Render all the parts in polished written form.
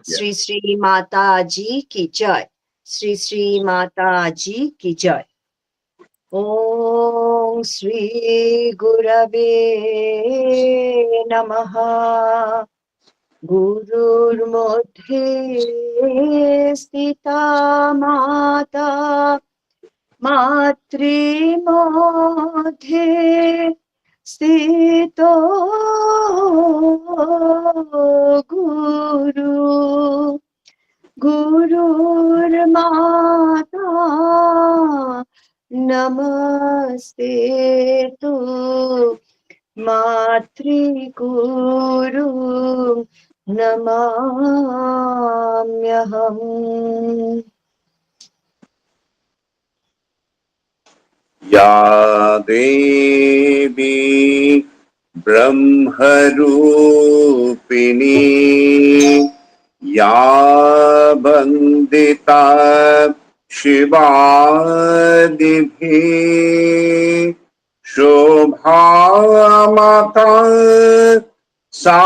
Yeah. Shri Shri Mata जी की जय। श्री श्री माता जी की जय। ओम श्री गुरवे नमः। गुरुर्मध्ये स्थिता माता मातृमध्ये स्थितो गुरु। गुरुर्माता नमस्ते तु मातृगुरु नमाम्यहम्। या देवी ब्रह्मरूपिणी या वन्दिता शिवादिभिः शोभामाता सा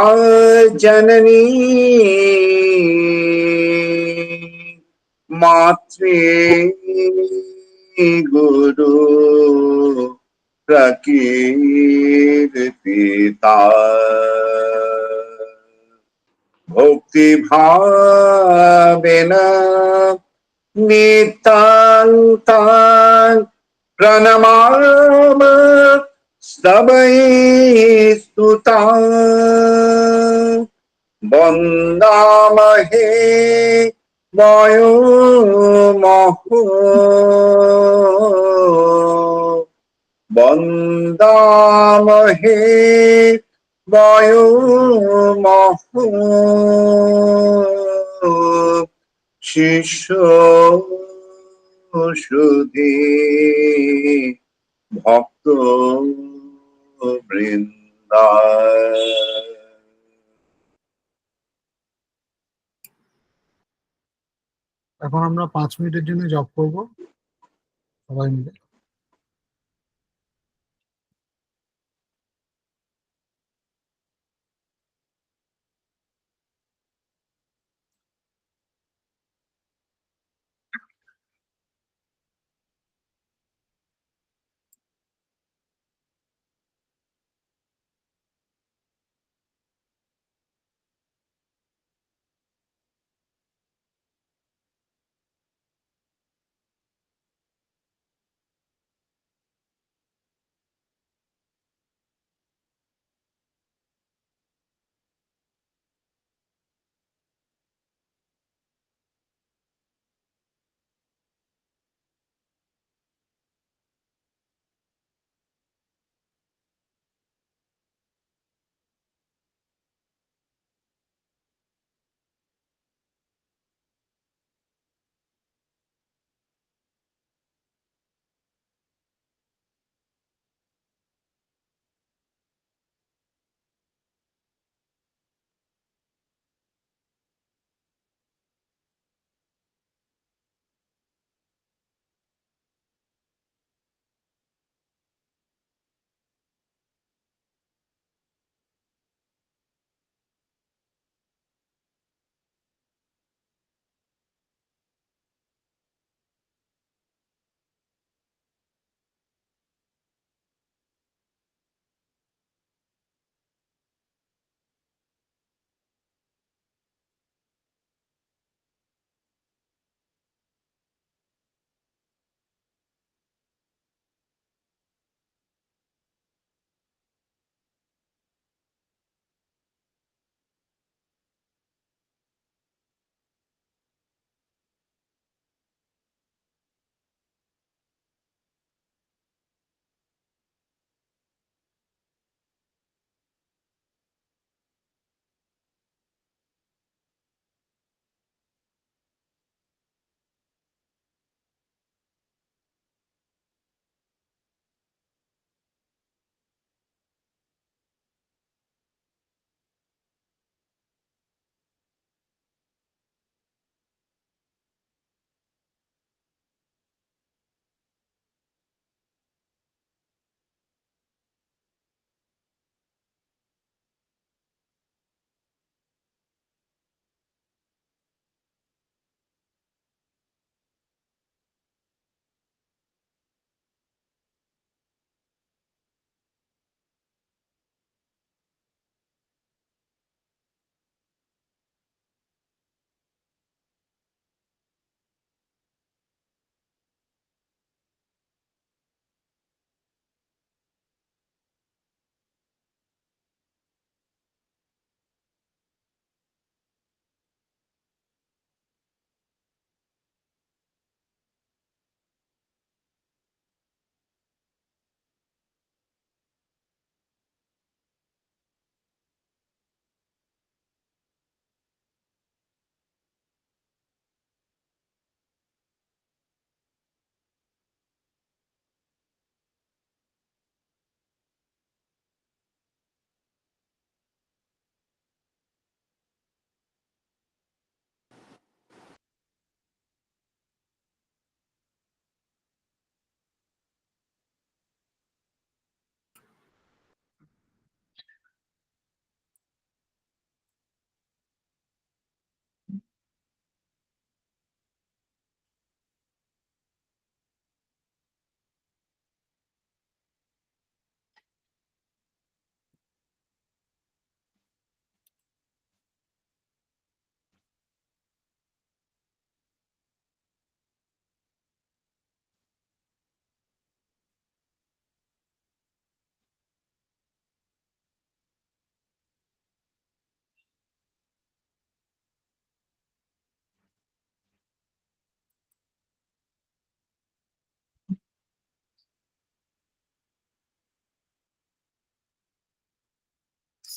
जननी मात्रे गुरु प्रकीर्तिता भक्ति भावेन नितान्तान् प्रणमाम स्तवै स्तुतान् वन्दामहे वायो महो वन्दामहे वायो महो शिष्यो श्रुति ভক্ত বৃন্দা। এখন আমরা 5 মিনিটের জন্য জব করব সবাই মিলে।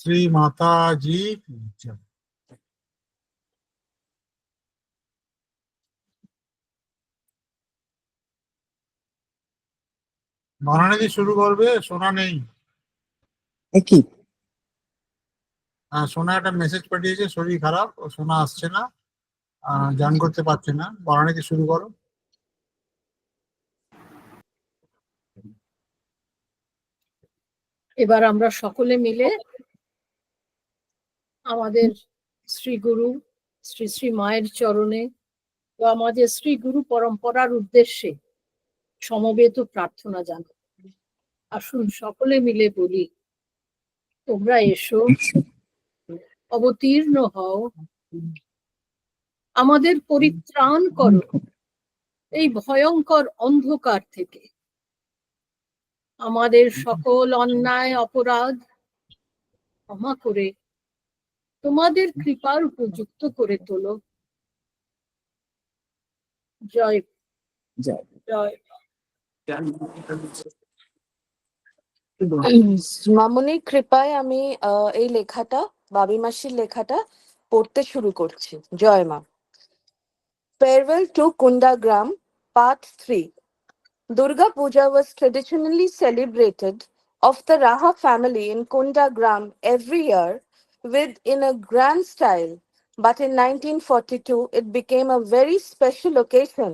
শ্রী মাতাজি কি জয়। বানানিদি শুরু করবে, সোনা নেই। একই হ্যাঁ, সোনা একটা মেসেজ পাঠিয়েছে, শরীর খারাপ, ও সোনা আসছে না, জয়েন করতে পারছে না। বানানিদি শুরু করো। এবার আমরা সকলে মিলে আমাদের শ্রী গুরু শ্রী শ্রী মায়ের চরণে ও আমাদের শ্রী গুরু পরম্পরার উদ্দেশ্যে সমবেত প্রার্থনা জানাই। আসুন সকলে মিলে বলি, তোমরা এসো, অবতীর্ণ হও, আমাদের পরিত্রাণ করো এই ভয়ঙ্কর অন্ধকার থেকে। আমাদের সকল অন্যায় অপরাধ ক্ষমা করে তোমাদের কৃপার উপযুক্ত করে তোলো। জয় জয়। জয়। মামুনির কৃপায় আমি এই লেখাটা, বাবি মাসির লেখাটা পড়তে শুরু করছি। জয় মা। Farewell to Kundagram, Part 3. Durga Puja was traditionally celebrated of the Raha family in Kundagram every year in a grand style. But in 1942, it became a very special occasion,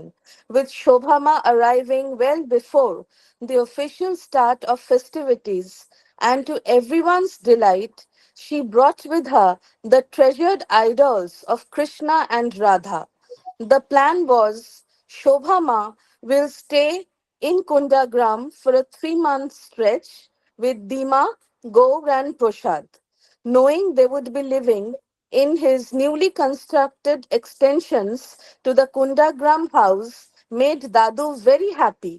with Shobhama arriving well before the official start of festivities. And to everyone's delight, she brought with her the treasured idols of Krishna and Radha. The plan was Shobhama will stay in Kundagram for a 3-month stretch with Dima, Gaur, and Prashad, knowing they would be living in his newly constructed extensions to the Kundagram house made Dadu very happy,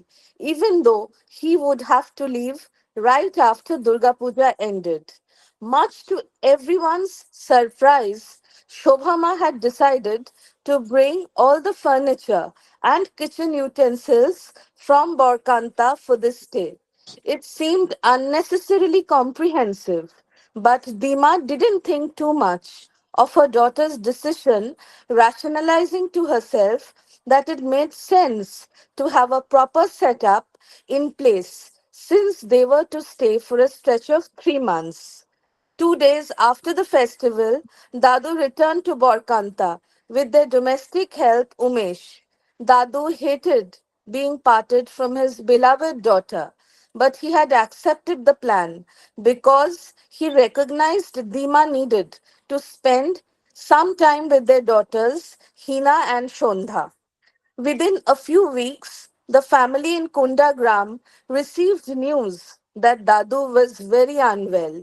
even though he would have to leave right after Durga Puja ended. Much to everyone's surprise, Shobhama had decided to bring all the furniture and kitchen utensils from Borkanta for this stay. It seemed unnecessarily comprehensive, but Dima didn't think too much of her daughter's decision, rationalizing to herself that it made sense to have a proper setup in place since they were to stay for a stretch of 3 months. 2 days after the festival, Dadu returned to Borkanta with their domestic help Umesh. Dadu hated being parted from his beloved daughter, but he had accepted the plan because he recognized Dima needed to spend some time with their daughters, Hina and Shondha. Within a few weeks, the family in Kundagram received news that Dadu was very unwell.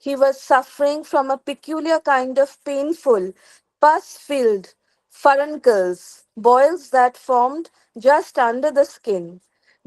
He was suffering from a peculiar kind of painful, pus filled furuncles, boils that formed just under the skin.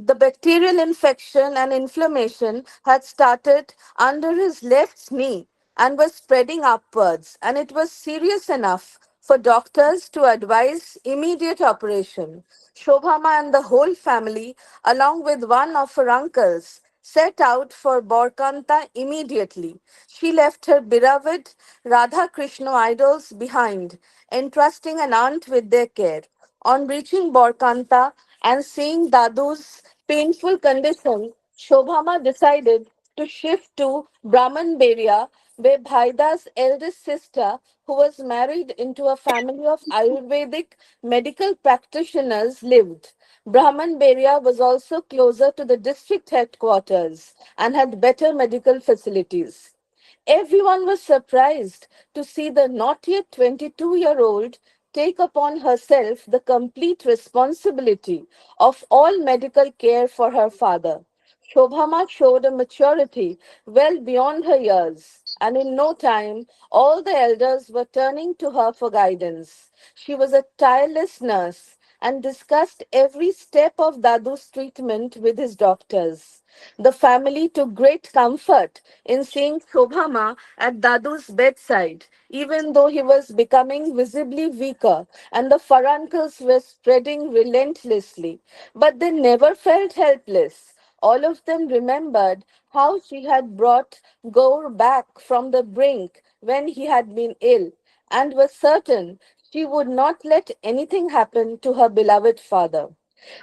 The bacterial infection and inflammation had started under his left knee and was spreading upwards, and it was serious enough for doctors to advise immediate operation. Shobhama and the whole family, along with one of her uncles, set out for Borkanta immediately. She left her beloved Radha Krishna idols behind, entrusting an aunt with their care. On reaching Borkanta and seeing Dadu's painful condition, Shobhama decided to shift to Brahmanberia, where Bhaida's eldest sister, who was married into a family of Ayurvedic medical practitioners, lived. Brahmanberia was also closer to the district headquarters and had better medical facilities. Everyone was surprised to see the not yet 22-year-old take upon herself the complete responsibility of all medical care for her father. Shobhama showed a maturity well beyond her years, and in no time, all the elders were turning to her for guidance. She was a tireless nurse and discussed every step of Dadu's treatment with his doctors. The family took great comfort in seeing Shobhama at Dadu's bedside, even though he was becoming visibly weaker and the furuncles were spreading relentlessly. But they never felt helpless. All of them remembered how she had brought Gaur back from the brink when he had been ill, and were certain she would not let anything happen to her beloved father.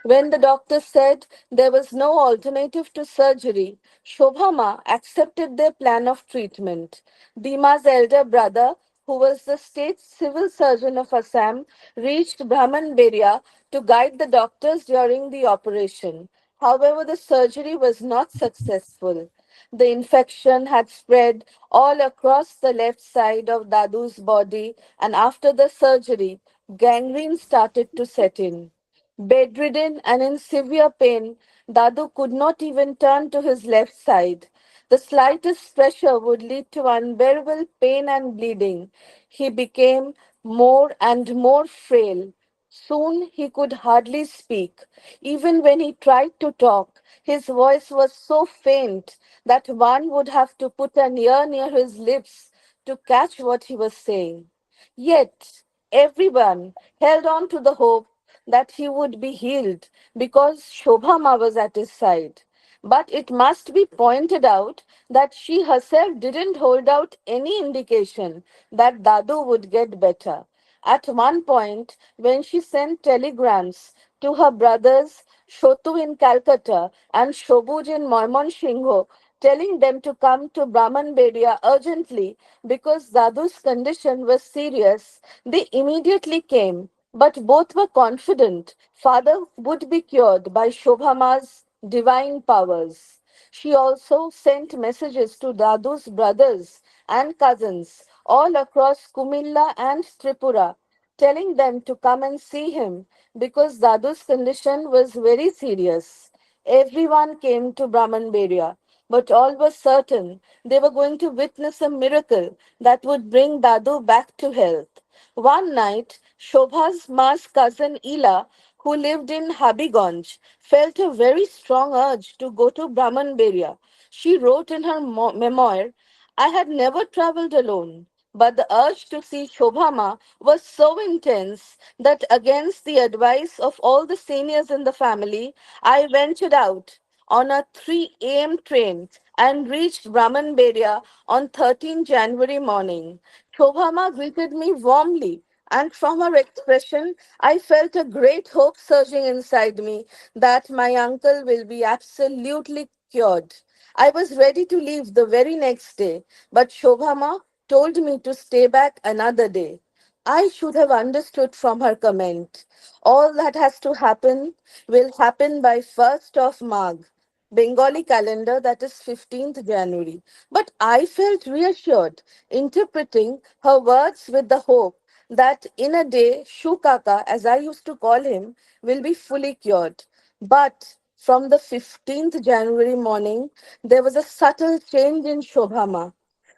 When the doctor said there was no alternative to surgery, Shobhama accepted their plan of treatment. Dima's elder brother, who was the state civil surgeon of Assam, reached Brahmanberia to guide the doctors during the operation. However, the surgery was not successful. The infection had spread all across the left side of Dadu's body, and after the surgery, gangrene started to set in. Bedridden and in severe pain, Dadu could not even turn to his left side. The slightest pressure would lead to unbearable pain and bleeding. He became more and more frail. Soon he could hardly speak. Even when he tried to talk, his voice was so faint that one would have to put an ear near his lips to catch what he was saying. Yet everyone held on to the hope that he would be healed because Shobhama was at his side. But it must be pointed out that she herself didn't hold out any indication that Dadu would get better. At one point, when she sent telegrams to her brothers Shotu in Calcutta and Shobuj in Moimonshingho, telling them to come to Brahmanberia urgently because Dadu's condition was serious, they immediately came, but both were confident father would be cured by Shobhama's divine powers. She also sent messages to Dadu's brothers and cousins all across Kumilla and Tripura, telling them to come and see him because Dadu's condition was very serious. Everyone came to Brahmanberia, but all were certain they were going to witness a miracle that would bring Dadu back to health. One night, Shobha's ma's cousin Ila, who lived in Habiganj, felt a very strong urge to go to Brahmanberia. She wrote in her memoir, I had never traveled alone, but the urge to see Shobhama was so intense that against the advice of all the seniors in the family, I ventured out on a 3 a.m. train and reached Brahmanberia on 13 January morning. Shobhama greeted me warmly, and from her expression, I felt a great hope surging inside me that my uncle will be absolutely cured. I was ready to leave the very next day, but Shobhama told me to stay back another day. I should have understood from her comment. All that has to happen will happen by 1st of Magh, Bengali calendar, that is 15th January. But I felt reassured, interpreting her words with the hope that in a day, Shukaka, as I used to call him, will be fully cured. But from the 15th January morning, there was a subtle change in Shobhama.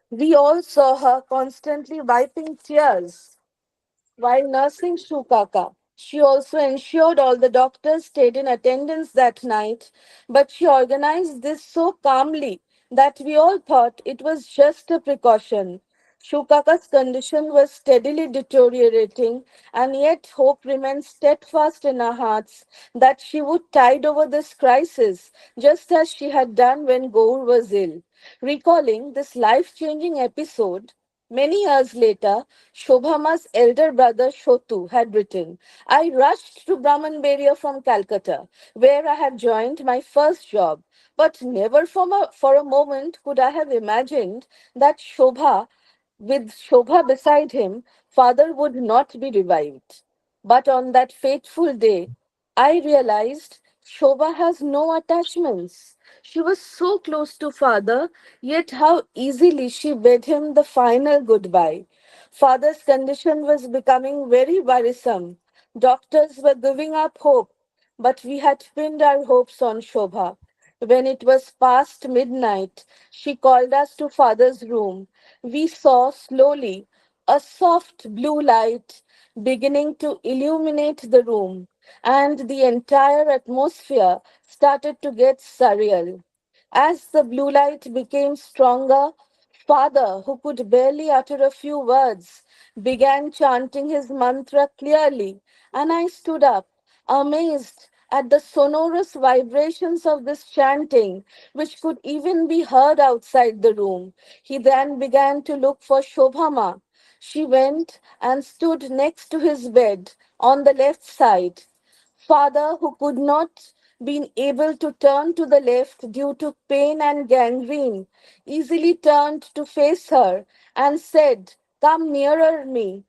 We all saw her constantly wiping tears while nursing Shukaka. She also ensured all the doctors stayed in attendance that night, but she organized this so calmly that we all thought it was just a precaution. Shukaka's condition was steadily deteriorating, and yet hope remained steadfast in our hearts that she would tide over this crisis, just as she had done when Gaur was ill. Recalling this life changing episode, many years later, Shobhama's elder brother Shotu had written, I rushed to Brahmanberia from Calcutta, where I had joined my first job, but never for a moment could I have imagined that with Shobha beside him, father would not be revived. But on that fateful day, I realized Shobha has no attachments. She was so close to father, yet how easily she bade him the final goodbye. Father's condition was becoming very worrisome. Doctors were giving up hope, but we had pinned our hopes on Shobha. When it was past midnight, she called us to father's room. We saw slowly a soft blue light beginning to illuminate the room, and the entire atmosphere started to get surreal. As the blue light became stronger, father, who could barely utter a few words, began chanting his mantra clearly, and I stood up, amazed at the sonorous vibrations of this chanting, which could even be heard outside the room. He then began to look for Shobhama. She went and stood next to his bed on the left side. Father, who could not be able to turn to the left due to pain and gangrene, easily turned to face her and said, "Come nearer me."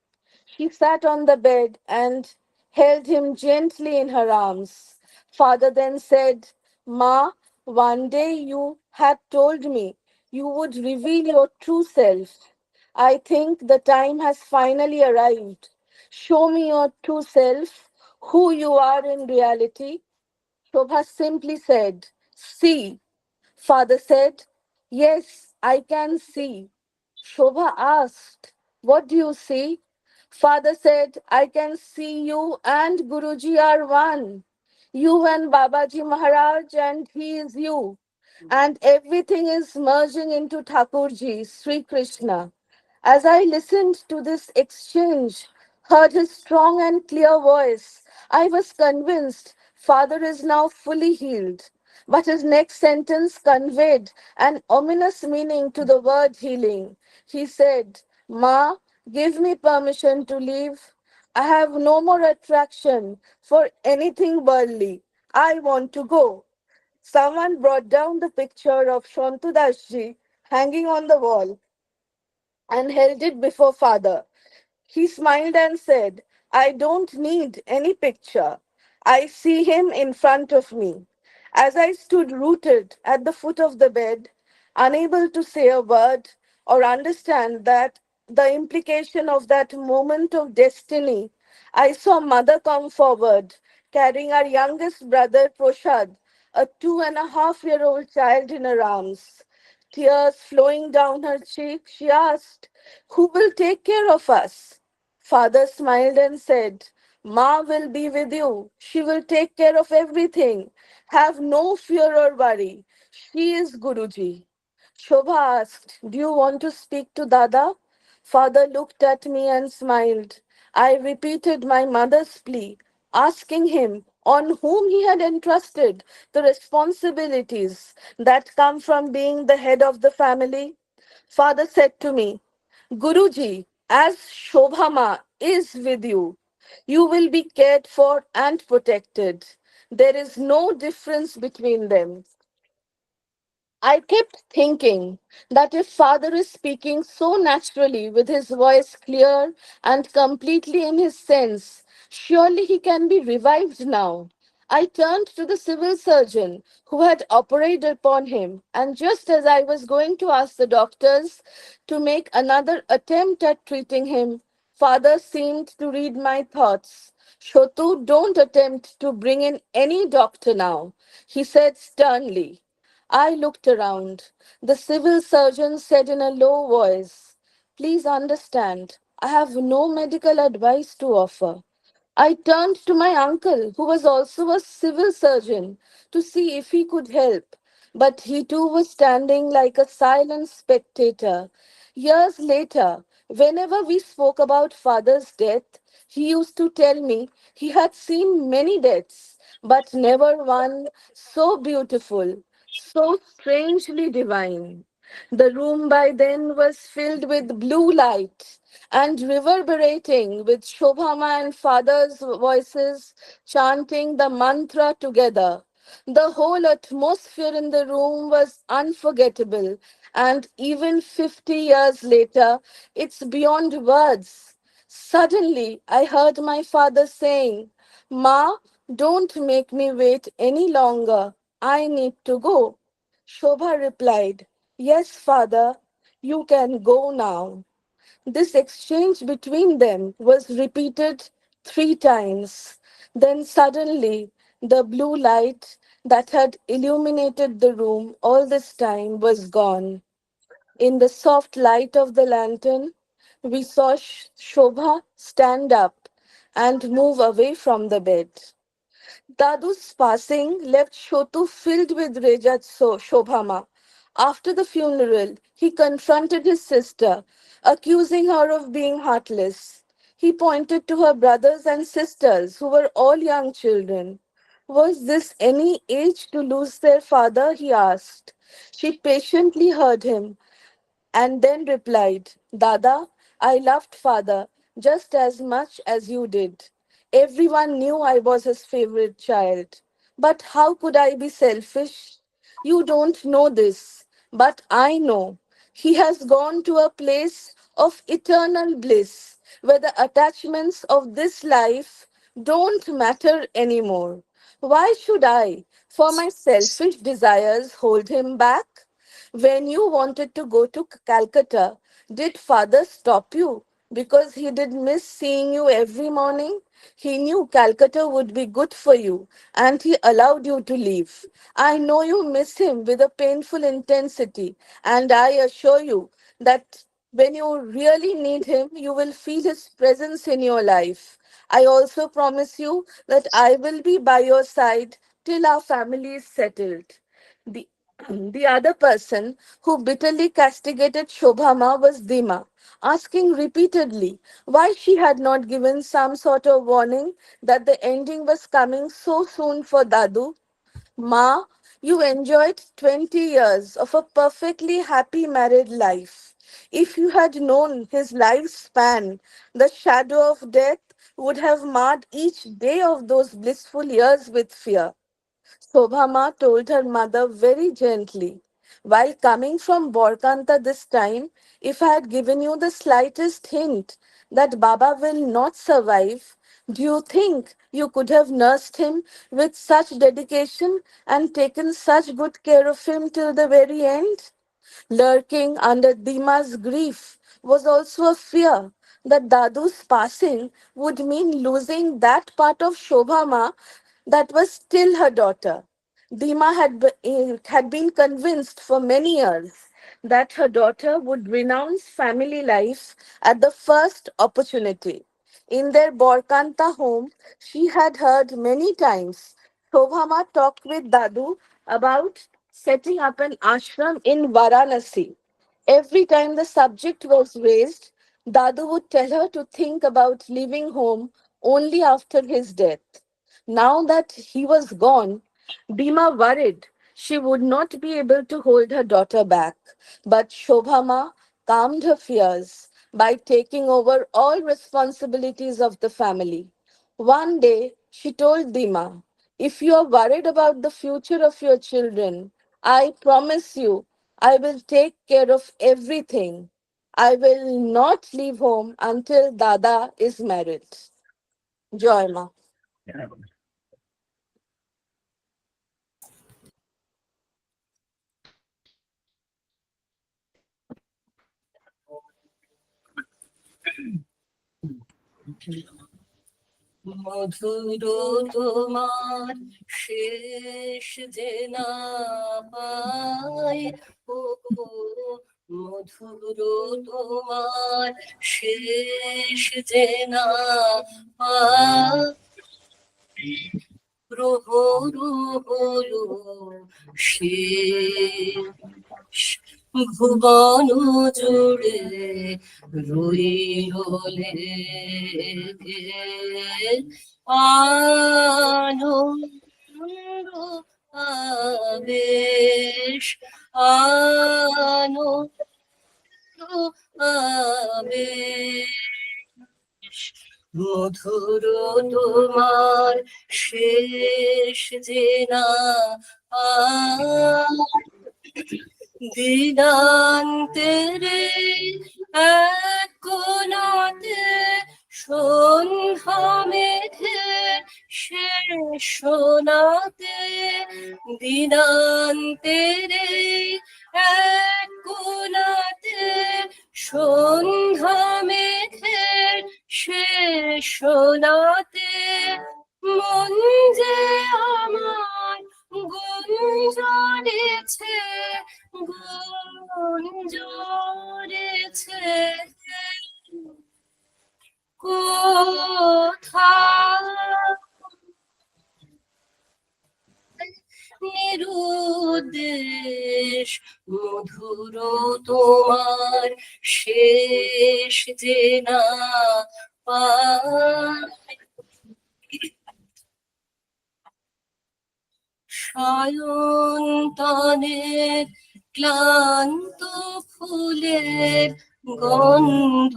She sat on the bed and held him gently in her arms. Father then said, "Ma, one day you had told me you would reveal your true self. I think the time has finally arrived. Show me your true self, who you are in reality." Shobha simply said, "See." Father said, "Yes, I can see." Shobha asked, "What do you see?" Father said, "I can see you and Guruji are one. You and Babaji Maharaj, and he is you. And everything is merging into Thakurji, Sri Krishna." As I listened to this exchange, heard his strong and clear voice, I was convinced Father is now fully healed. But his next sentence conveyed an ominous meaning to the word healing. He said, "Ma, give me permission to leave. I have no more attraction for anything worldly. I want to go." Someone brought down the picture of Shantudasji hanging on the wall and held it before Father. He smiled and said, "I don't need any picture. I see him in front of me." As I stood rooted at the foot of the bed, unable to say a word or understand that the implication of that moment of destiny, I saw Mother come forward, carrying our youngest brother Proshad, a 2.5-year-old child in her arms. Tears flowing down her cheek, she asked, "Who will take care of us?" Father smiled and said, "Ma will be with you. She will take care of everything. Have no fear or worry. She is Guruji." Shobha asked, "Do you want to speak to Dada?" Father looked at me and smiled. I repeated my mother's plea, asking him on whom he had entrusted the responsibilities that come from being the head of the family. Father said to me, "Guruji, as Shobhama is with you, you will be cared for and protected. There is no difference between them." I kept thinking that if Father is speaking so naturally with his voice clear and completely in his sense, surely he can be revived now. I turned to the civil surgeon who had operated upon him, and just as I was going to ask the doctors to make another attempt at treating him, Father seemed to read my thoughts. "Shotu, don't attempt to bring in any doctor now," he said sternly. I looked around. The civil surgeon said in a low voice, "Please understand, I have no medical advice to offer." I turned to my uncle, who was also a civil surgeon, to see if he could help, but he too was standing like a silent spectator. Years later, whenever we spoke about father's death, he used to tell me he had seen many deaths, but never one so beautiful, so strangely divine. The room by then was filled with blue light and reverberating with Shobhama and father's voices chanting the mantra together. The whole atmosphere in the room was unforgettable, and even 50 years later, it's beyond words. Suddenly, I heard my father saying, "Ma, don't make me wait any longer. I need to go." Shobha replied, "Yes, father, you can go now." This exchange between them was repeated 3 times. Then suddenly, the blue light that had illuminated the room all this time was gone. In the soft light of the lantern, we saw Shobha stand up and move away from the bed. Dadu's passing left Shotu filled with rage at Shobhama. After the funeral, he confronted his sister, accusing her of being heartless. He pointed to her brothers and sisters, who were all young children. Was this any age to lose their father? He asked. She patiently heard him and then replied, Dada, I loved father just as much as you did. Everyone knew I was his favorite child. But how could I be selfish? You don't know this, but I know. He has gone to a place of eternal bliss where the attachments of this life don't matter anymore. Why should I, for my selfish desires, hold him back? When you wanted to go to Calcutta, did father stop you? Because he did miss seeing you every morning? He knew Calcutta would be good for you and he allowed you to leave. I know you miss him with a painful intensity, and I assure you that when you really need him, you will feel his presence in your life. I also promise you that I will be by your side till our family is settled. The the other person who bitterly castigated Shobhama was Dima, asking repeatedly why she had not given some sort of warning that the ending was coming so soon for Dadu. Ma, you enjoyed 20 years of a perfectly happy married life. If you had known his lifespan, the shadow of death would have marred each day of those blissful years with fear. Shobhama told her mother very gently, while coming from Borkanta this time, if I had given you the slightest hint that Baba will not survive, do you think you could have nursed him with such dedication and taken such good care of him till the very end? Lurking under Dima's grief was also a fear that Dadu's passing would mean losing that part of Shobhama that was still her daughter. Dima had been convinced for many years that her daughter would renounce family life at the first opportunity. In their Borkanta home, she had heard many times Shobhama talk with Dadu about setting up an ashram in Varanasi. Every time the subject was raised, Dadu would tell her to think about leaving home only after his death. Now that he was gone, Bhima worried she would not be able to hold her daughter back. But Shobhama calmed her fears by taking over all responsibilities of the family. One day, she told Dima, if you are worried about the future of your children, I promise you, I will take care of everything. I will not leave home until Dada is married. Joy Ma. মধুর তোমার শেষ যে না পায়, ও গো, মধুর তোমার শেষ যে না পায়, প্রহর হলো শেষ, ভুবন জুড়ে রইল লেগে আনন্দ আবেশ, আনন্দ আবেশ, মধুর তোমার শেষ যে না দিনান্তেরে এক কোণাতে সন্ধ্যা মেঘে শেষ সোনাতে, দিনান্তেরে এক কোণাতে সন্ধ্যা মেঘে শেষ সোনাতে, মন যে আমার গুঞ্জরেছে, গুঞ্জরেছে কোথায় নিরুদ্দেশ, মধুর তোমার শেষ যে না পায়। সায়ন্তনের ক্লান্ত ফুলের গন্ধ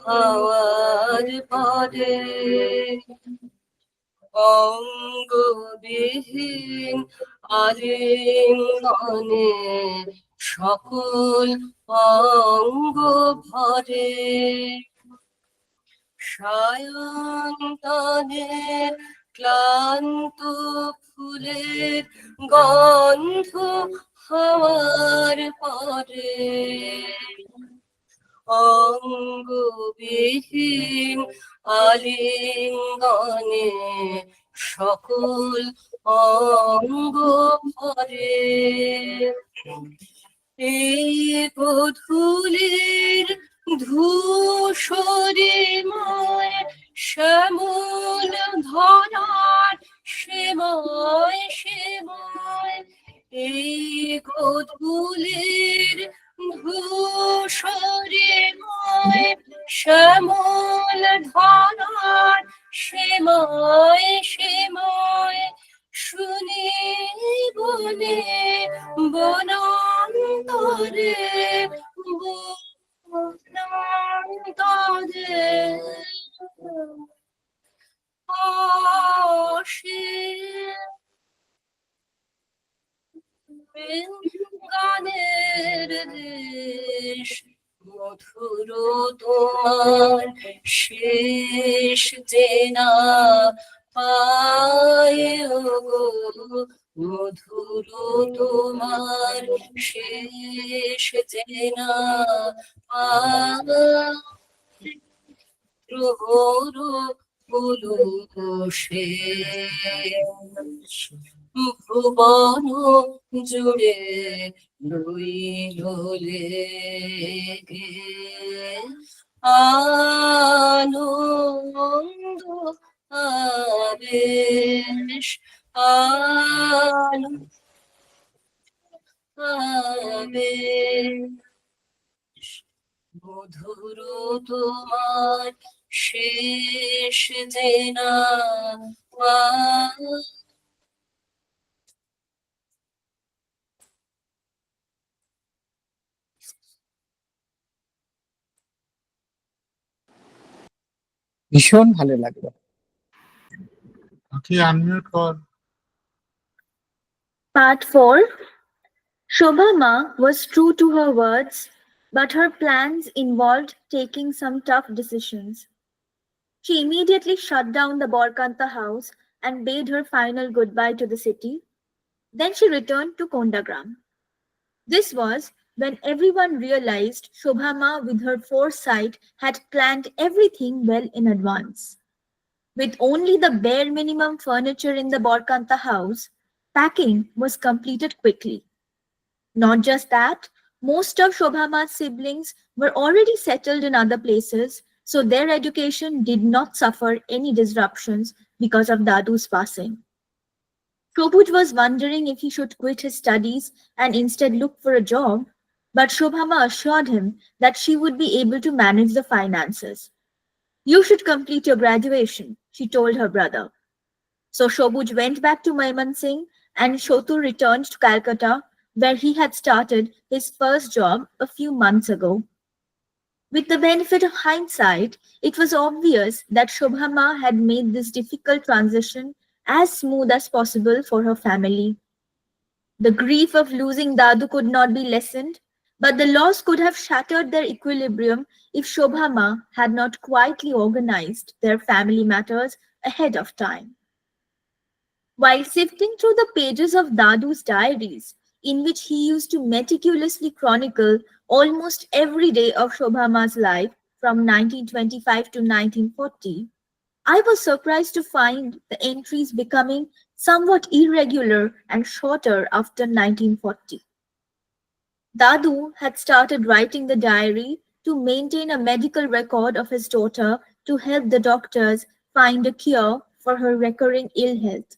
হাওয়ার পরে অঙ্গবিহীন আলিঙ্গনে সকল অঙ্গ ভরে সায়ন্তনের ক্লান্ত ফুলের গন্ধ হওয়ার পরে অঙ্গবিহীন আলিঙ্গনে সকল অঙ্গ ভরে এই গোধূলির ধূসরিময় শ্যামল ধরার সেময় সেময় এই গোধূলির ধূসরিময় শ্যামল ধরার সেময় সেময় শুনি বনে বনান্তরে বনান্তরে আসে গানের দেশ মধুর তোমার শেষ চেনা পায় গো মধুর তোমার শেষ চেনা পায় প্রহর পুলুষে ভুবন জুড়ে রইল লেগে আনন্দ আবেশ আবেশ মধুর তোমার শেষ চেনা ভীষণ ভালো লাগলো। কি আনমিউট কর। Part 4. Shobha Ma was true to her words, but her plans involved taking some tough decisions. She immediately shut down the Borkanta house and bade her final goodbye to the city. Then she returned to Kondagram. This was when everyone realized Shobha Ma, with her foresight, had planned everything well in advance. With only the bare minimum furniture in the Borkanta house, packing was completed quickly. Not just that, most of Shobha Ma's siblings were already settled in other places, so their education did not suffer any disruptions because of Dadu's passing. Shobuj was wondering if he should quit his studies and instead look for a job, but Shobha Ma assured him that she would be able to manage the finances. You should complete your graduation, she told her brother. So Shobuj went back to Maimansingh and Shotu returned to Calcutta, where he had started his first job a few months ago. With the benefit of hindsight, it was obvious that Shobha Ma had made this difficult transition as smooth as possible for her family. The grief of losing Dadu could not be lessened, but the loss could have shattered their equilibrium if Shobha Ma had not quietly organized their family matters ahead of time. While sifting through the pages of Dadu's diaries, in which he used to meticulously chronicle almost every day of Shobha Ma's life from 1925 to 1940, I was surprised to find the entries becoming somewhat irregular and shorter after 1940. Dadu had started writing the diary to maintain a medical record of his daughter to help the doctors find a cure for her recurring ill health.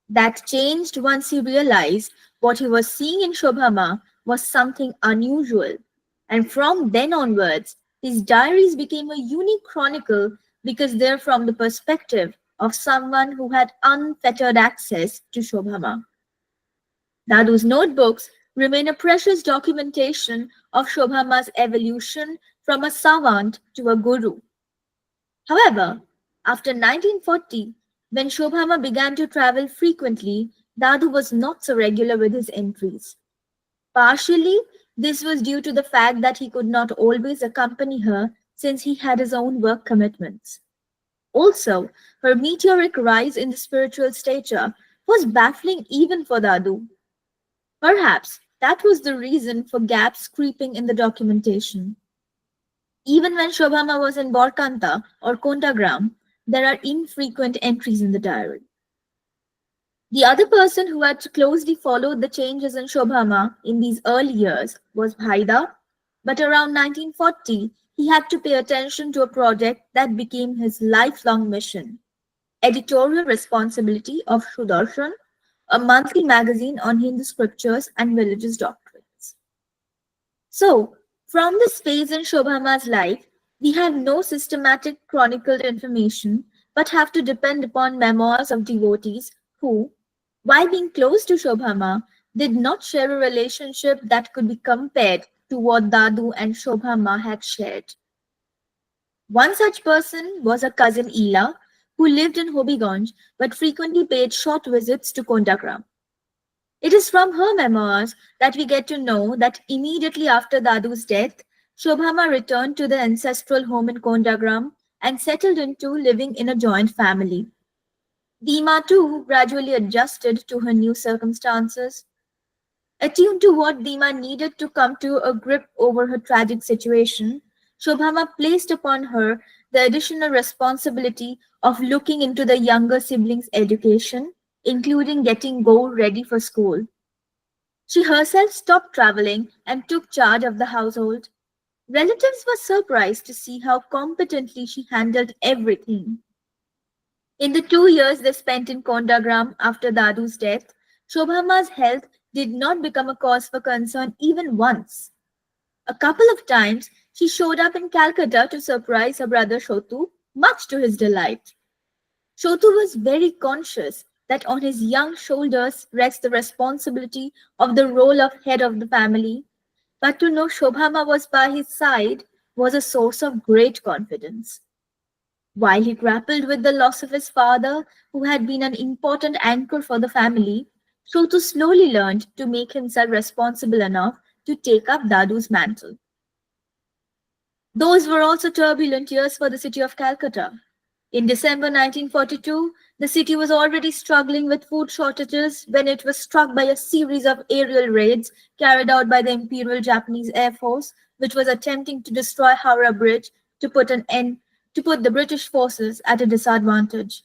That changed once he realized what he was seeing in Shobha Ma was something unusual, and from then onwards, his diaries became a unique chronicle because they're from the perspective of someone who had unfettered access to Shobha Ma. Dadu's notebooks remain a precious documentation of Shobhama's evolution from a savant to a guru. However, after 1940, when Shobhama began to travel frequently, Dadu was not so regular with his entries. Partially, this was due to the fact that he could not always accompany her since he had his own work commitments. Also, her meteoric rise in the spiritual stature was baffling even for Dadu. Perhaps that was the reason for gaps creeping in the documentation. Even when Shobhama was in Borkanta or Kondagram, there are infrequent entries in the diary. The other person who had closely followed the changes in Shobhama in these early years was Bhaida, but around 1940, he had to pay attention to a project that became his lifelong mission, editorial responsibility of Sudarshan, a monthly magazine on Hindu scriptures and religious doctrines. So, from this phase in Shobhama's life, we have no systematic chronicled information, but have to depend upon memoirs of devotees who, while being close to Shobhama, did not share a relationship that could be compared to what Dadu and Shobhama had shared. One such person was her cousin Ila, who lived in Hobiganj but frequently paid short visits to Kondagram. It is from her memoirs that we get to know that immediately after Dadu's death, Shobhama returned to the ancestral home in Kondagram and settled into living in a joint family. Dima too gradually adjusted to her new circumstances. Attuned to what Dima needed to come to a grip over her tragic situation, Shobhama placed upon her the additional responsibility of looking into the younger siblings' education, including getting Gaur ready for school. She herself stopped traveling and took charge of the household. Relatives were surprised to see how competently she handled everything. In the 2 years they spent in Kondagram after Dadu's death, Shobhama's health did not become a cause for concern even once. A couple of times, she showed up in Calcutta to surprise her brother Shotu, much to his delight. Shotu was very conscious that on his young shoulders rests the responsibility of the role of head of the family, but to know Shobhama was by his side was a source of great confidence. While he grappled with the loss of his father, who had been an important anchor for the family, Shotu slowly learned to make himself responsible enough to take up Dadu's mantle. Those were also turbulent years for the city of Calcutta. In December 1942, the city was already struggling with food shortages when it was struck by a series of aerial raids carried out by the Imperial Japanese Air Force, which was attempting to destroy Howrah Bridge to put the British forces at a disadvantage.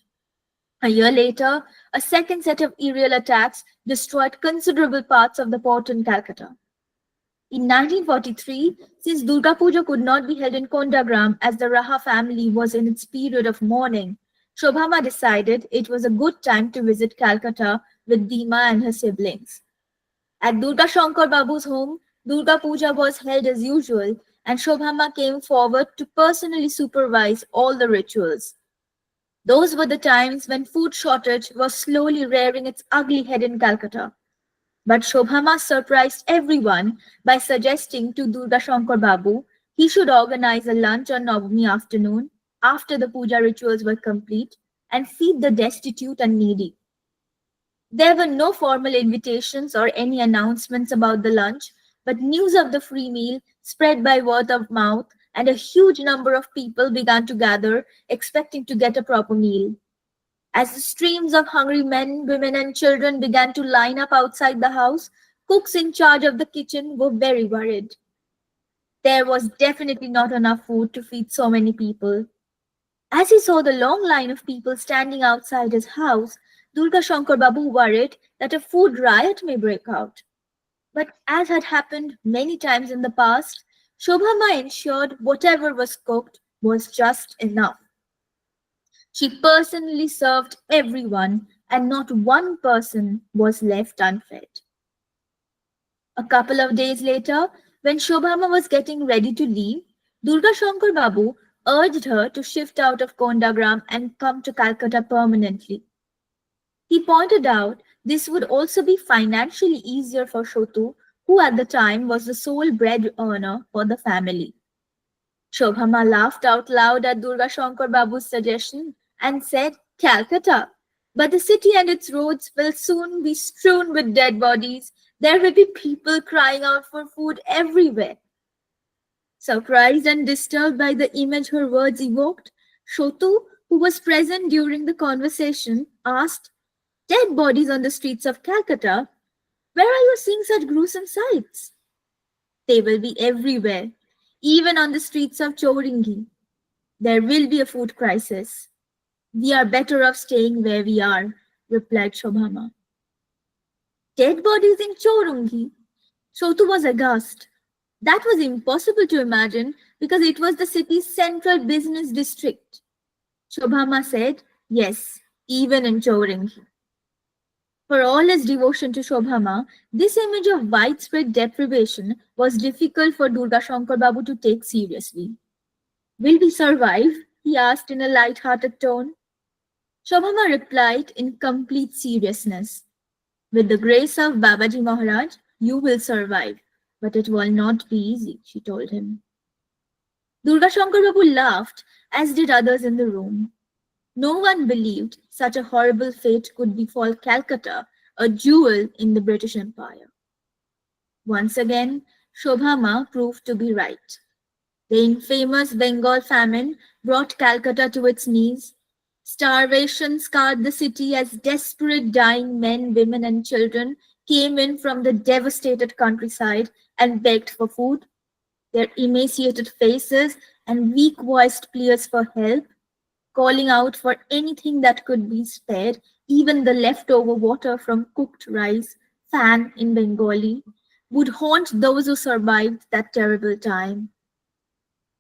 A year later, a second set of aerial attacks destroyed considerable parts of the port in Calcutta. In 1943, since Durga Puja could not be held in Kondagram as the Raha family was in its period of mourning, Shobhama decided it was a good time to visit Calcutta with Dima and her siblings. At Durga Shankar Babu's home, Durga Puja was held as usual, and Shobhama came forward to personally supervise all the rituals. Those were the times when food shortage was slowly rearing its ugly head in Calcutta. But Shobhama surprised everyone by suggesting to Durga Shankar Babu he should organize a lunch on Navami afternoon after the puja rituals were complete and feed the destitute and needy. There were no formal invitations or any announcements about the lunch, but news of the free meal spread by word of mouth, and a huge number of people began to gather, expecting to get a proper meal. As the streams of hungry men, women, and children began to line up outside the house, cooks in charge of the kitchen were very worried. There was definitely not enough food to feed so many people. As he saw the long line of people standing outside his house, Durga Shankar Babu worried that a food riot may break out. But as had happened many times in the past, Shobhama ensured whatever was cooked was just enough. She personally served everyone, and not one person was left unfed. A couple of days later, when Shobhama was getting ready to leave, Durga Shankar Babu urged her to shift out of Kondagram and come to Calcutta permanently. He pointed out this would also be financially easier for Shotu, who at the time was the sole bread earner for the family. Shobhama laughed out loud at Durga Shankar Babu's suggestion and said, Calcutta. But the city and its roads will soon be strewn with dead bodies. There will be people crying out for food everywhere. Surprised and disturbed by the image her words evoked, Shotu, who was present during the conversation, asked, Dead bodies on the streets of Calcutta? Where are you seeing such gruesome sights? They will be everywhere, even on the streets of Chowringhee. There will be a food crisis. We are better off staying where we are, replied Shobhama. Dead bodies in Chowringhee? Shotu was aghast. That was impossible to imagine because it was the city's central business district. Shobhama said, yes, even in Chowringhee. For all his devotion to Shobhama, this image of widespread deprivation was difficult for Durga Shankar Babu to take seriously. Will we survive? He asked in a light-hearted tone. Shobhama replied in complete seriousness. With the grace of Babaji Maharaj, you will survive, but it will not be easy, she told him. Durga Shankar Babu laughed, as did others in the room. No one believed such a horrible fate could befall Calcutta, a jewel in the British Empire. Once again, Shobhama proved to be right. The infamous Bengal famine brought Calcutta to its knees. Starvation scarred the city as desperate dying men, women, and children came in from the devastated countryside and begged for food. Their emaciated faces and weak-voiced pleas for help, calling out for anything that could be spared, even the leftover water from cooked rice, fan in Bengali, would haunt those who survived that terrible time.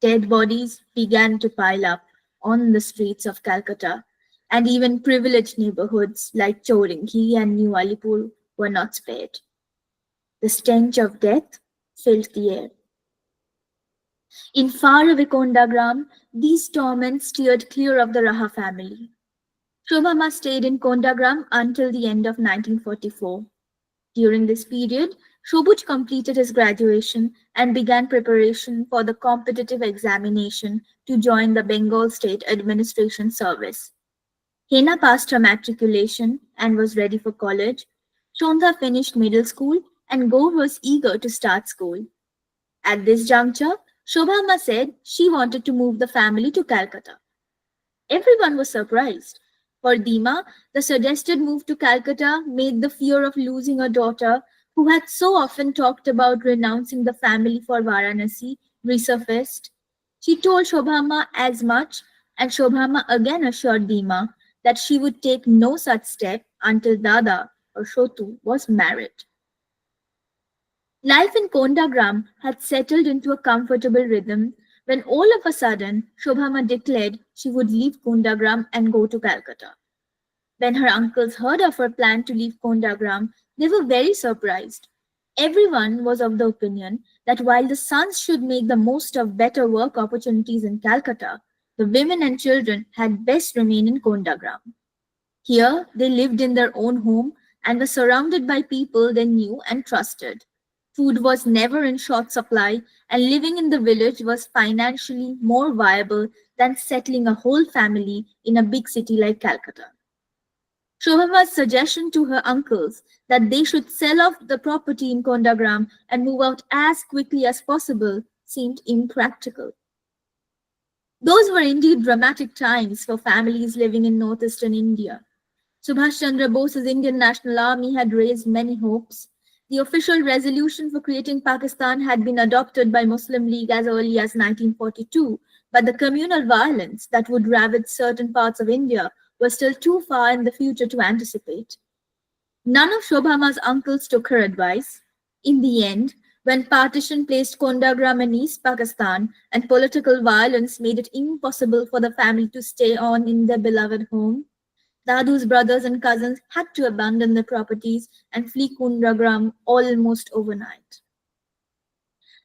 Dead bodies began to pile up on the streets of Calcutta, and even privileged neighborhoods like Chowringhee and New Alipur were not spared. The stench of death filled the air. In faraway Kondagram, these torments steered clear of the Raha family. Shobhama stayed in Kondagram until the end of 1944. During this period, Shobuj completed his graduation and began preparation for the competitive examination to join the Bengal State Administration Service. Hena passed her matriculation and was ready for college. Shondha finished middle school and Gaur was eager to start school. At this juncture, Shobhama said she wanted to move the family to Calcutta. Everyone was surprised. For Dima, the suggested move to Calcutta made the fear of losing a daughter, who had so often talked about renouncing the family for Varanasi, resurfaced. She told Shobhama as much, and Shobhama again assured Dima that she would take no such step until Dada or Shotu was married. Life in Kondagram had settled into a comfortable rhythm when all of a sudden Shobhama declared she would leave Kondagram and go to Calcutta. When her uncles heard of her plan to leave Kondagram, they were very surprised. Everyone was of the opinion that while the sons should make the most of better work opportunities in Calcutta, the women and children had best remain in Kondagram. Here, they lived in their own home and were surrounded by people they knew and trusted. Food was never in short supply, and living in the village was financially more viable than settling a whole family in a big city like Calcutta. Shobhama's suggestion to her uncles that they should sell off the property in Kondagram and move out as quickly as possible seemed impractical. Those were indeed dramatic times for families living in northeastern India. Subhash Chandra Bose's Indian National Army had raised many hopes. The official resolution for creating Pakistan had been adopted by Muslim League as early as 1942, but the communal violence that would ravage certain parts of India was still too far in the future to anticipate. None of Shobhama's uncles took her advice. In the end, when partition placed Kondagram in East Pakistan and political violence made it impossible for the family to stay on in their beloved home, Dadu's brothers and cousins had to abandon their properties and flee Kondagram almost overnight.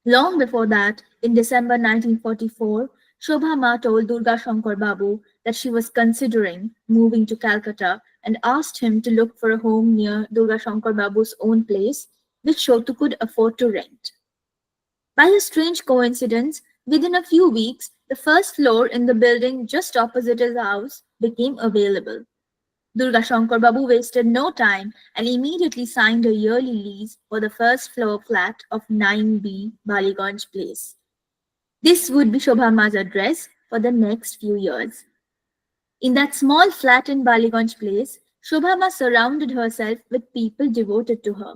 Long before that, in December 1944, Shobhama told Durga Shankar Babu that she was considering moving to Calcutta and asked him to look for a home near Durga Shankar Babu's own place, which Shotu could afford to rent. By a strange coincidence, within a few weeks, the first floor in the building just opposite his house became available. Durga Shankar Babu wasted no time and immediately signed a yearly lease for the first floor flat of 9B Baliganj Place. This would be Shobhama's address for the next few years. In that small flat in Baliganj Place, Shobhama surrounded herself with people devoted to her.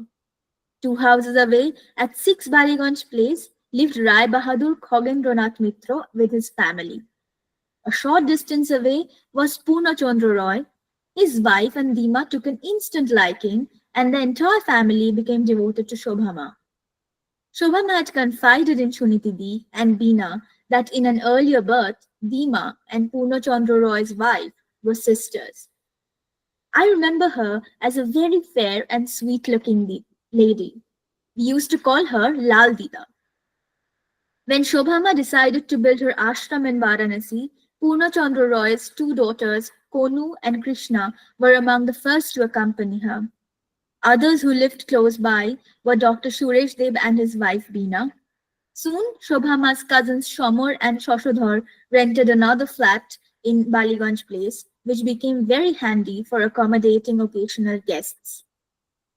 2 houses away, at 6 Baliganj Place, lived Rai Bahadur Khogendranath Mitra with his family. A short distance away was Purna Chandra Roy. His wife and Dima took an instant liking, and the entire family became devoted to Shobhama. Shobhama had confided in Shunitidi and Beena that in an earlier birth, Dima and Purna Chandra Roy's wife were sisters. I remember her as a very fair and sweet-looking lady. We used to call her Lal Dida. When Shobhama decided to build her ashram in Varanasi, Purna Chandra Roy's 2 daughters, Konu and Krishna, were among the first to accompany her. Others who lived close by were Dr. Suresh Deb and his wife Beena. Soon, Shobhama's cousins Shamor and Shoshodhar rented another flat in Baliganj Place, which became very handy for accommodating occasional guests.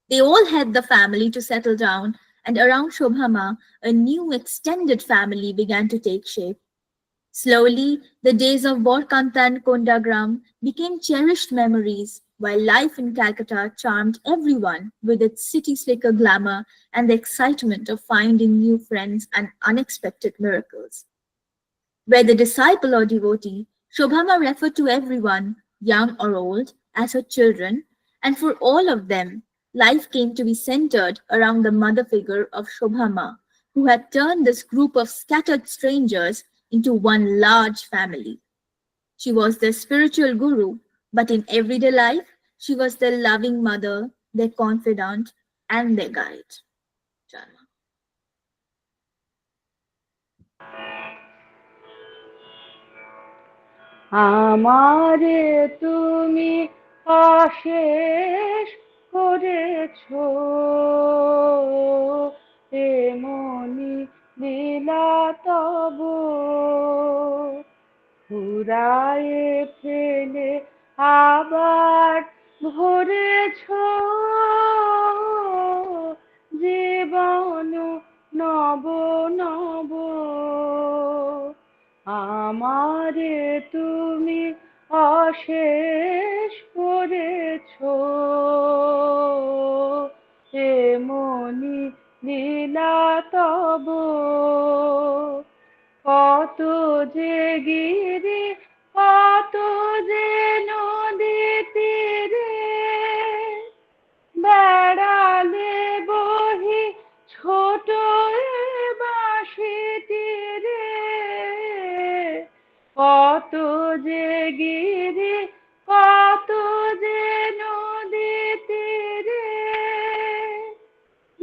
They all had the family to settle down, and around Shobhama, a new extended family began to take shape. Slowly, the days of Borkanta and Kondagram became cherished memories, while life in Calcutta charmed everyone with its city slicker glamour and the excitement of finding new friends and unexpected miracles. Whether disciple or devotee, Shobhama referred to everyone, young or old, as her children, and for all of them, life came to be centered around the mother figure of Shobhama, who had turned this group of scattered strangers into one large family. She was their spiritual guru, but in everyday life, she was their loving mother, their confidant, and their guide. Sharma. আমারে তুমি অশেষ করেছো এমনি লীলা তব ফুরায়ে ফেলে আবার ভরেছো জীবন নব নব আমারে তুমি অশেষ করেছো এমনি লীলা তব কত যে গিরি কত যে নদী তীরে বেড়ালে বহি ছোট বাঁশিটি রে কত যে গিরি কত যে নদী তীরে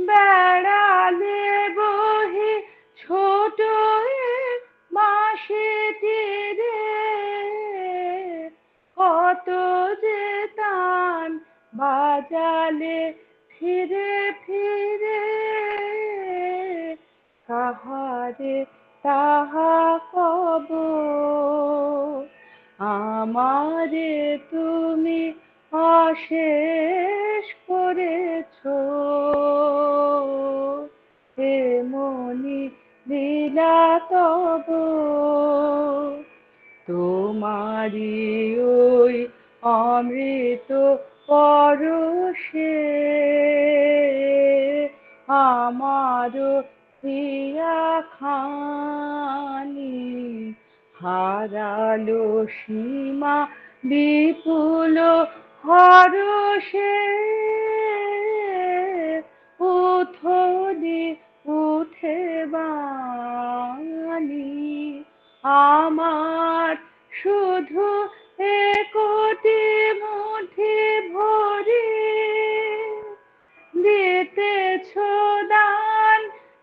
বেড়ালে বহি ছোট বাঁশিটি রে কত যে তান বাজালে ফিরে ফিরে কাহারে তাহা কব আমারে তুমি অশেষ করেছো এমনি লীলা তব তোমারি ওই অমৃত পরশে আমারও প্রিয়া খানি হারালো সীমা বিপুল হরষে উথলি উঠে বাণী আমার শুধু একটি মুঠি ভরে দিতেছ দান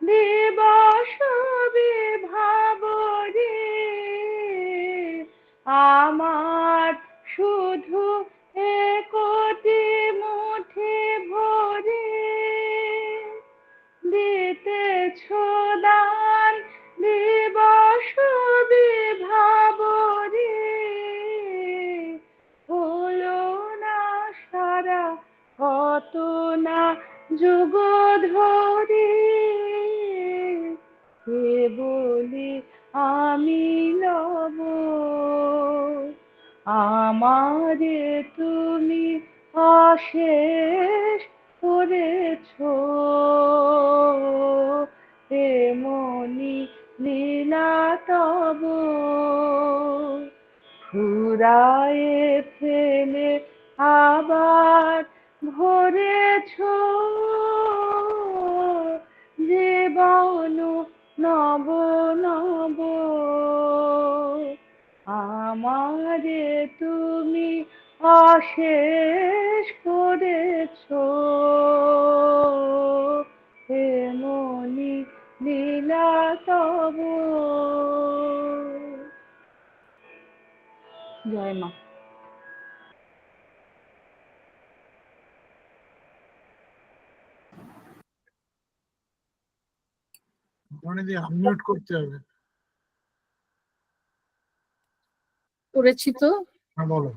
দিবস বিভাবরে আমার শুধু একটি কত না যুগ ধরে কেবলি আমি লব আমারে তুমি অশেষ করেছ এমনি লীলা তব ফুরায়ে ফেলে আবার ভরেছ জীবন নব নব আমারে তুমি অশেষ করেছ এমনি লীলা তব। জয় মা। দিয়ে আনমিউট করতে হবে। করেছি তো। হ্যাঁ বলো।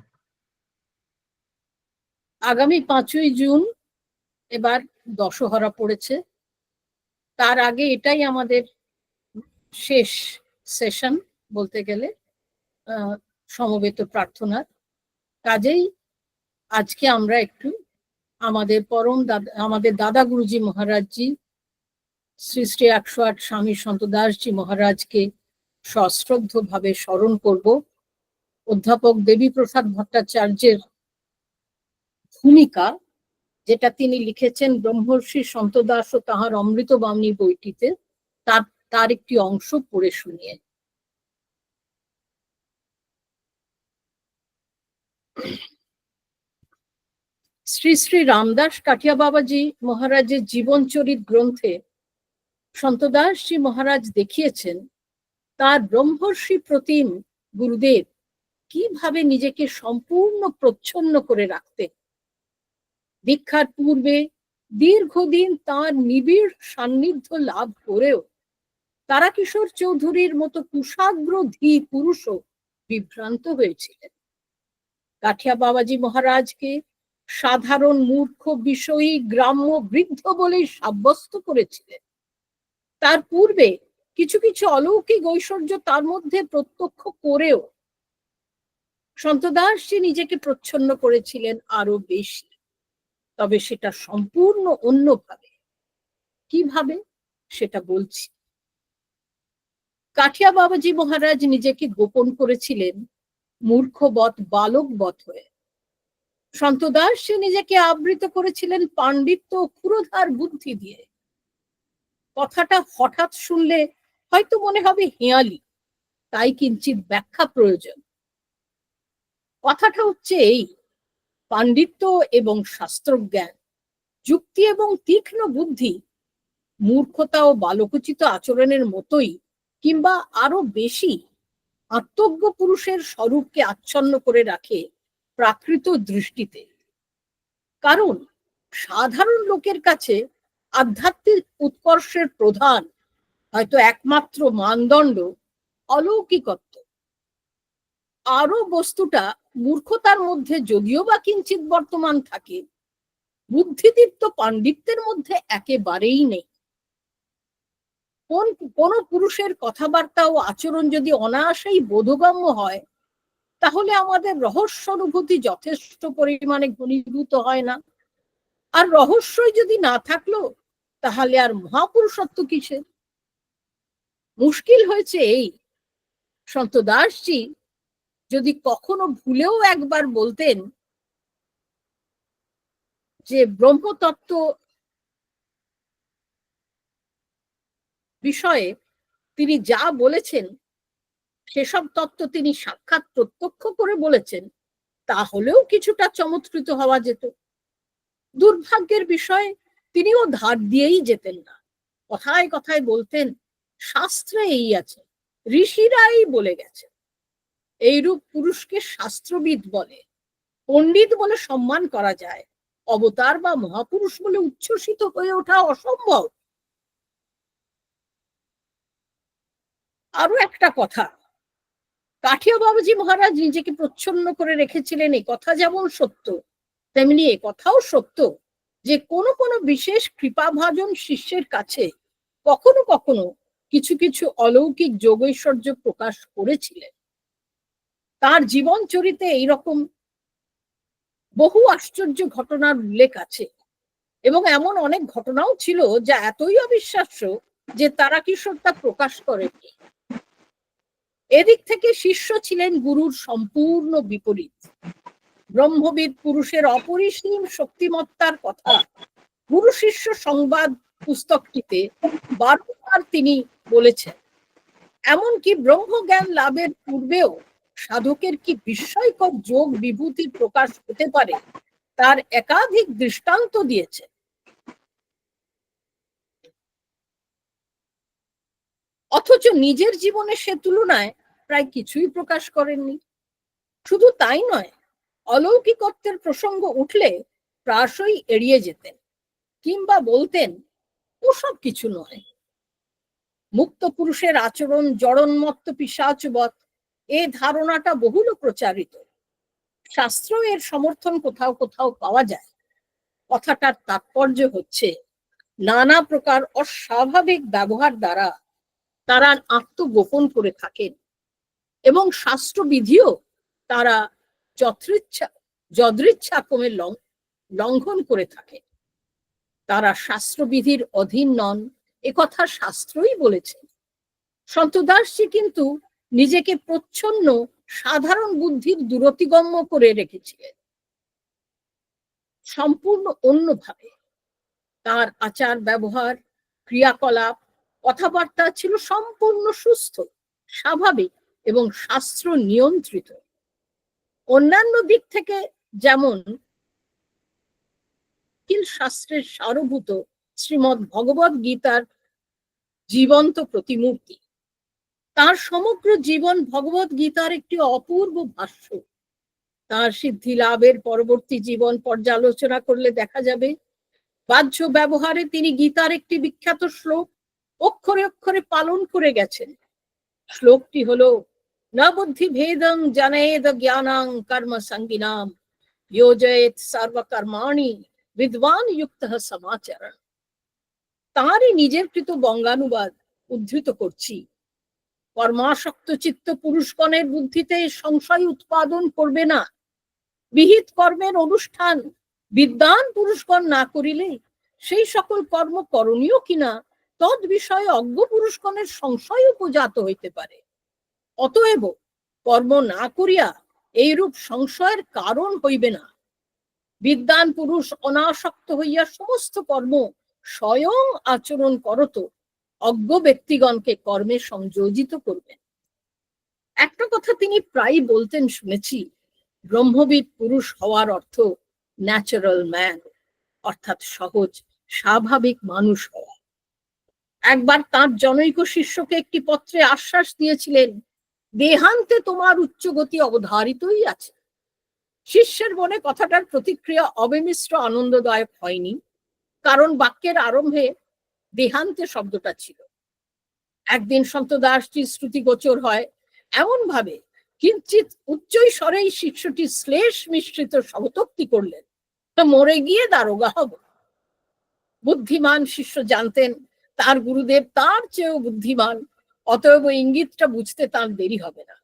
আগামী 5ই জুন এবার দশহরা পড়েছে, তার আগে এটাই আমাদের শেষ সেশন বলতে গেলে সমবেত প্রার্থনার। কাজেই আজকে আমরা একটু আমাদের দাদা গুরুজি মহারাজজি শ্রী শ্রী 108 স্বামী সন্ত দাসজি মহারাজকে সশ্রদ্ধ ভাবে স্মরণ করব। অধ্যাপক দেবীপ্রসাদ ভট্টাচার্যের ভূমিকা, যেটা তিনি লিখেছেন ব্রহ্মর্ষি সন্ত দাস ও তাহার অমৃত বাণী বইটিতে, তার একটি অংশ পড়ে শুনিয়ে। শ্রী শ্রী রামদাস কাঠিয়া বাবাজি মহারাজের জীবনচরিত গ্রন্থে সন্ত দাসজি মহারাজ দেখিয়েছেন তার ব্রহ্মর্ষি প্রতিম গুরুদেব কিভাবে নিজেকে সম্পূর্ণ প্রচ্ছন্ন করে রাখতে। দীক্ষার পূর্বে দীর্ঘদিন তার নিবিড় সান্নিধ্য লাভ করেও তারাকিশোর চৌধুরীর মতো কুশাগ্র ধী পুরুষও বিভ্রান্ত হয়েছিলেন। কাঠিয়া বাবাজি মহারাজকে সাধারণ মূর্খ বিষয়ী গ্রাম্য বৃদ্ধ বলেই সাব্যস্ত করেছিলেন। তার পূর্বে কিছু কিছু অলৌকিক ঐশ্বর্য তার মধ্যে প্রত্যক্ষ করেও সন্ত দাসজি নিজেকে প্রচ্ছন্ন করেছিলেন আরো বেশি, তবে সেটা সম্পূর্ণ অন্যভাবে। কিভাবে সেটা বলছি। কাঠিয়া বাবাজি মহারাজ নিজেকে গোপন করেছিলেন মূর্খবৎ বালকবৎ হয়ে। সন্ত দাসজি নিজেকে আবৃত করেছিলেন পাণ্ডিত্য ও ক্ষুরধার বুদ্ধি দিয়ে। কথাটা হঠাৎ শুনলে হয়তো মনে হবে হেঁয়ালি, তাই কিঞ্চিত ব্যাখ্যা প্রয়োজন। কথাটা হচ্ছে এই, পাণ্ডিত্য এবং শাস্ত্রজ্ঞান, যুক্তি এবং তীক্ষ্ণ বুদ্ধি মূর্খতা ও বালকোচিত আচরণের মতোই কিংবা আরো বেশি আত্মজ্ঞ পুরুষের স্বরূপকে আচ্ছন্ন করে রাখে প্রাকৃত দৃষ্টিতে। কারণ সাধারণ লোকের কাছে আধ্যাত্মিক উৎকর্ষের প্রধান, হয়তো একমাত্র মানদণ্ড অলৌকিকত্ব। আরো বস্তুটা মূর্খতার মধ্যে যদিও বা কিঞ্চিত বর্তমান থাকে, বুদ্ধিদীপ্ত পাণ্ডিত্যের মধ্যে একেবারেই নেই। কোন পুরুষের কথাবার্তা ও আচরণ যদি অনায়াসেই বোধগম্য হয়, তাহলে আমাদের রহস্য অনুভূতি যথেষ্ট পরিমাণে ঘনীভূত হয় না। আর রহস্যই যদি না থাকলো, তাহলে আর মহাপুরুষত্ব কিসের? মুশকিল হয়েছে এই, সন্ত দাসজি যদি কখনো ভুলেও একবার বলতেন যে ব্রহ্মতত্ত্ব বিষয়ে তিনি যা বলেছেন সেসব তত্ত্ব তিনি সাক্ষাৎ প্রত্যক্ষ করে বলেছেন, তাহলেও কিছুটা চমৎকৃত হওয়া যেত। দুর্ভাগ্যের বিষয়, তিনিও ধার দিয়েই যেতেন না। কথায় কথায় বলতেন, শাস্ত্রে এই আছে, ঋষিরাই বলে গেছেন। এইরূপ পুরুষকে শাস্ত্রবিদ বলে, পণ্ডিত বলে সম্মান করা যায়, অবতার বা মহাপুরুষ বলে উচ্ছ্বসিত হয়ে ওঠা অসম্ভব। আরো একটা কথা, কাঠিয়া বাবাজি মহারাজ নিজেকে প্রচ্ছন্ন করে রেখেছিলেন, এ কথা যেমন সত্য, তেমনি এ কথাও সত্য যে কোনো কোনো বিশেষ কৃপাভাজন শিষ্যের কাছে কখনো কখনো কিছু কিছু অলৌকিক যোগৈশ্বর্য প্রকাশ করেছিলেন। তার জীবন চরিতে এইরকম বহু আশ্চর্য ঘটনার উল্লেখ আছে এবং এমন অনেক ঘটনাও ছিল যা এতই অবিশ্বাস্য যে তারাকিশোর তা প্রকাশ করেননি। এদিক থেকে শিষ্য ছিলেন গুরুর সম্পূর্ণ বিপরীত। ব্রহ্মবিদ পুরুষের অপরিসীম শক্তিমত্তার কথা গুরু শিষ্য সংবাদ পুস্তকটিতে বারবার তিনি বলেছেন। এমনকি ব্রহ্মজ্ঞান লাভের পূর্বেও সাধকের কি বিস্ময়কর যোগ বিভূতির প্রকাশ হতে পারে তার একাধিক দৃষ্টান্ত দিয়েছে। অথচ নিজের জীবনে সে তুলনায় প্রায় কিছুই প্রকাশ করেননি। শুধু তাই নয়, অলৌকিকত্বের প্রসঙ্গ উঠলে প্রায়শই এড়িয়ে যেতেন কিংবা বলতেন ওসব কিছু নয়। মুক্ত পুরুষের আচরণ জড়ন্মত্ত পিশাচবৎ, এ ধারণাটা বহুল প্রচারিত। শাস্ত্র এর সমর্থন কোথাও কোথাও পাওয়া যায়। কথাটার তাৎপর্য হচ্ছে নানা প্রকার অস্বাভাবিক ব্যবহার দ্বারা তারা আত্মগোপন করে থাকেন এবং শাস্ত্রবিধিও তারা যদৃচ্ছাক্রমে লঙ্ঘন করে থাকে। তারা শাস্ত্রবিধির অধীন নন, একথা শাস্ত্রই বলেছে। সন্তদাসজি কিন্তু নিজেকে প্রচ্ছন্ন সাধারণ বুদ্ধির দূরতিগম্য করে রেখেছিলেন। সম্পূর্ণ অন্যভাবে তার আচার ব্যবহার, ক্রিয়াকলাপ, কথাবার্তা ছিল সম্পূর্ণ সুস্থ, স্বাভাবিক এবং শাস্ত্র নিয়ন্ত্রিত। অন্যান্য দিক থেকে যেমন শাস্ত্রের সারভূত শ্রীমৎ ভগবদ গীতার জীবন্ত প্রতিমূর্তি, তার সমগ্র জীবন ভগবদ গীতার একটি অপূর্ব ভাষ্য। তার সিদ্ধি লাভের পরবর্তী জীবন পর্যালোচনা করলে দেখা যাবে বাহ্য ব্যবহারে তিনি গীতার একটি বিখ্যাত শ্লোক অক্ষরে অক্ষরে পালন করে গেছেন। শ্লোকটি হলো না বুদ্ধি ভেদং জনেদ জ্ঞানাং কর্ম সঙ্গিনাম যোজয়েত সর্বকর্মাণি বিদ্বান যুক্ত সমাচরণ। তাঁরই নিজের কৃত বঙ্গানুবাদ উদ্ধৃত করছি। কর্মাসক্ত চিত্ত পুরুষগণের বুদ্ধিতে সংশয় উৎপাদন করবে না। বিহিত কর্মের অনুষ্ঠান বিদ্বান পুরুষগণ না করিলে সেই সকল কর্ম করণীয় কিনা তদ বিষয়ে অজ্ঞ পুরুষগণের সংশয় উপজাত হইতে পারে। অতএব কর্ম না করিয়া এইরূপ সংশয়ের কারণ হইবে না। বিদ্বান পুরুষ অনাসক্ত হইয়া সমস্ত কর্ম স্বয়ং আচরণ করত অজ্ঞ ব্যক্তিগণকে কর্মে সংযোজিত করবেন। একটা কথা তিনি প্রায় বলতেন শুনেছি, ব্রহ্মবিদ পুরুষ হওয়ার অর্থ ন্যাচারাল ম্যান, অর্থাৎ সহজ স্বাভাবিক মানুষ হওয়া। একবার তার জনৈক শিষ্যকে একটি পত্রে আশ্বাস দিয়েছিলেন, দেহান্তে তোমার উচ্চগতি অবধারিতই আছে। শিষ্যের মনে কথাটার প্রতিক্রিয়া অবিমিশ্র আনন্দদায়ক হয়নি, কারণ বাক্যের আরম্ভে দেহান্তে শব্দটা ছিল। একদিন সন্তদাসজি শ্রুতিগোচর হয় এমন ভাবে কিঞ্চিত উচ্চই স্বরেই শিষ্যটি শ্লেষ মিশ্রিত শবতোক্তি করলেন, তো মরে গিয়ে দারোগা হব। বুদ্ধিমান শিষ্য জানতেন তার গুরুদেব তার চেয়েও বুদ্ধিমান, অতএব ইঙ্গিতটা বুঝতে তার দেরি হবে না।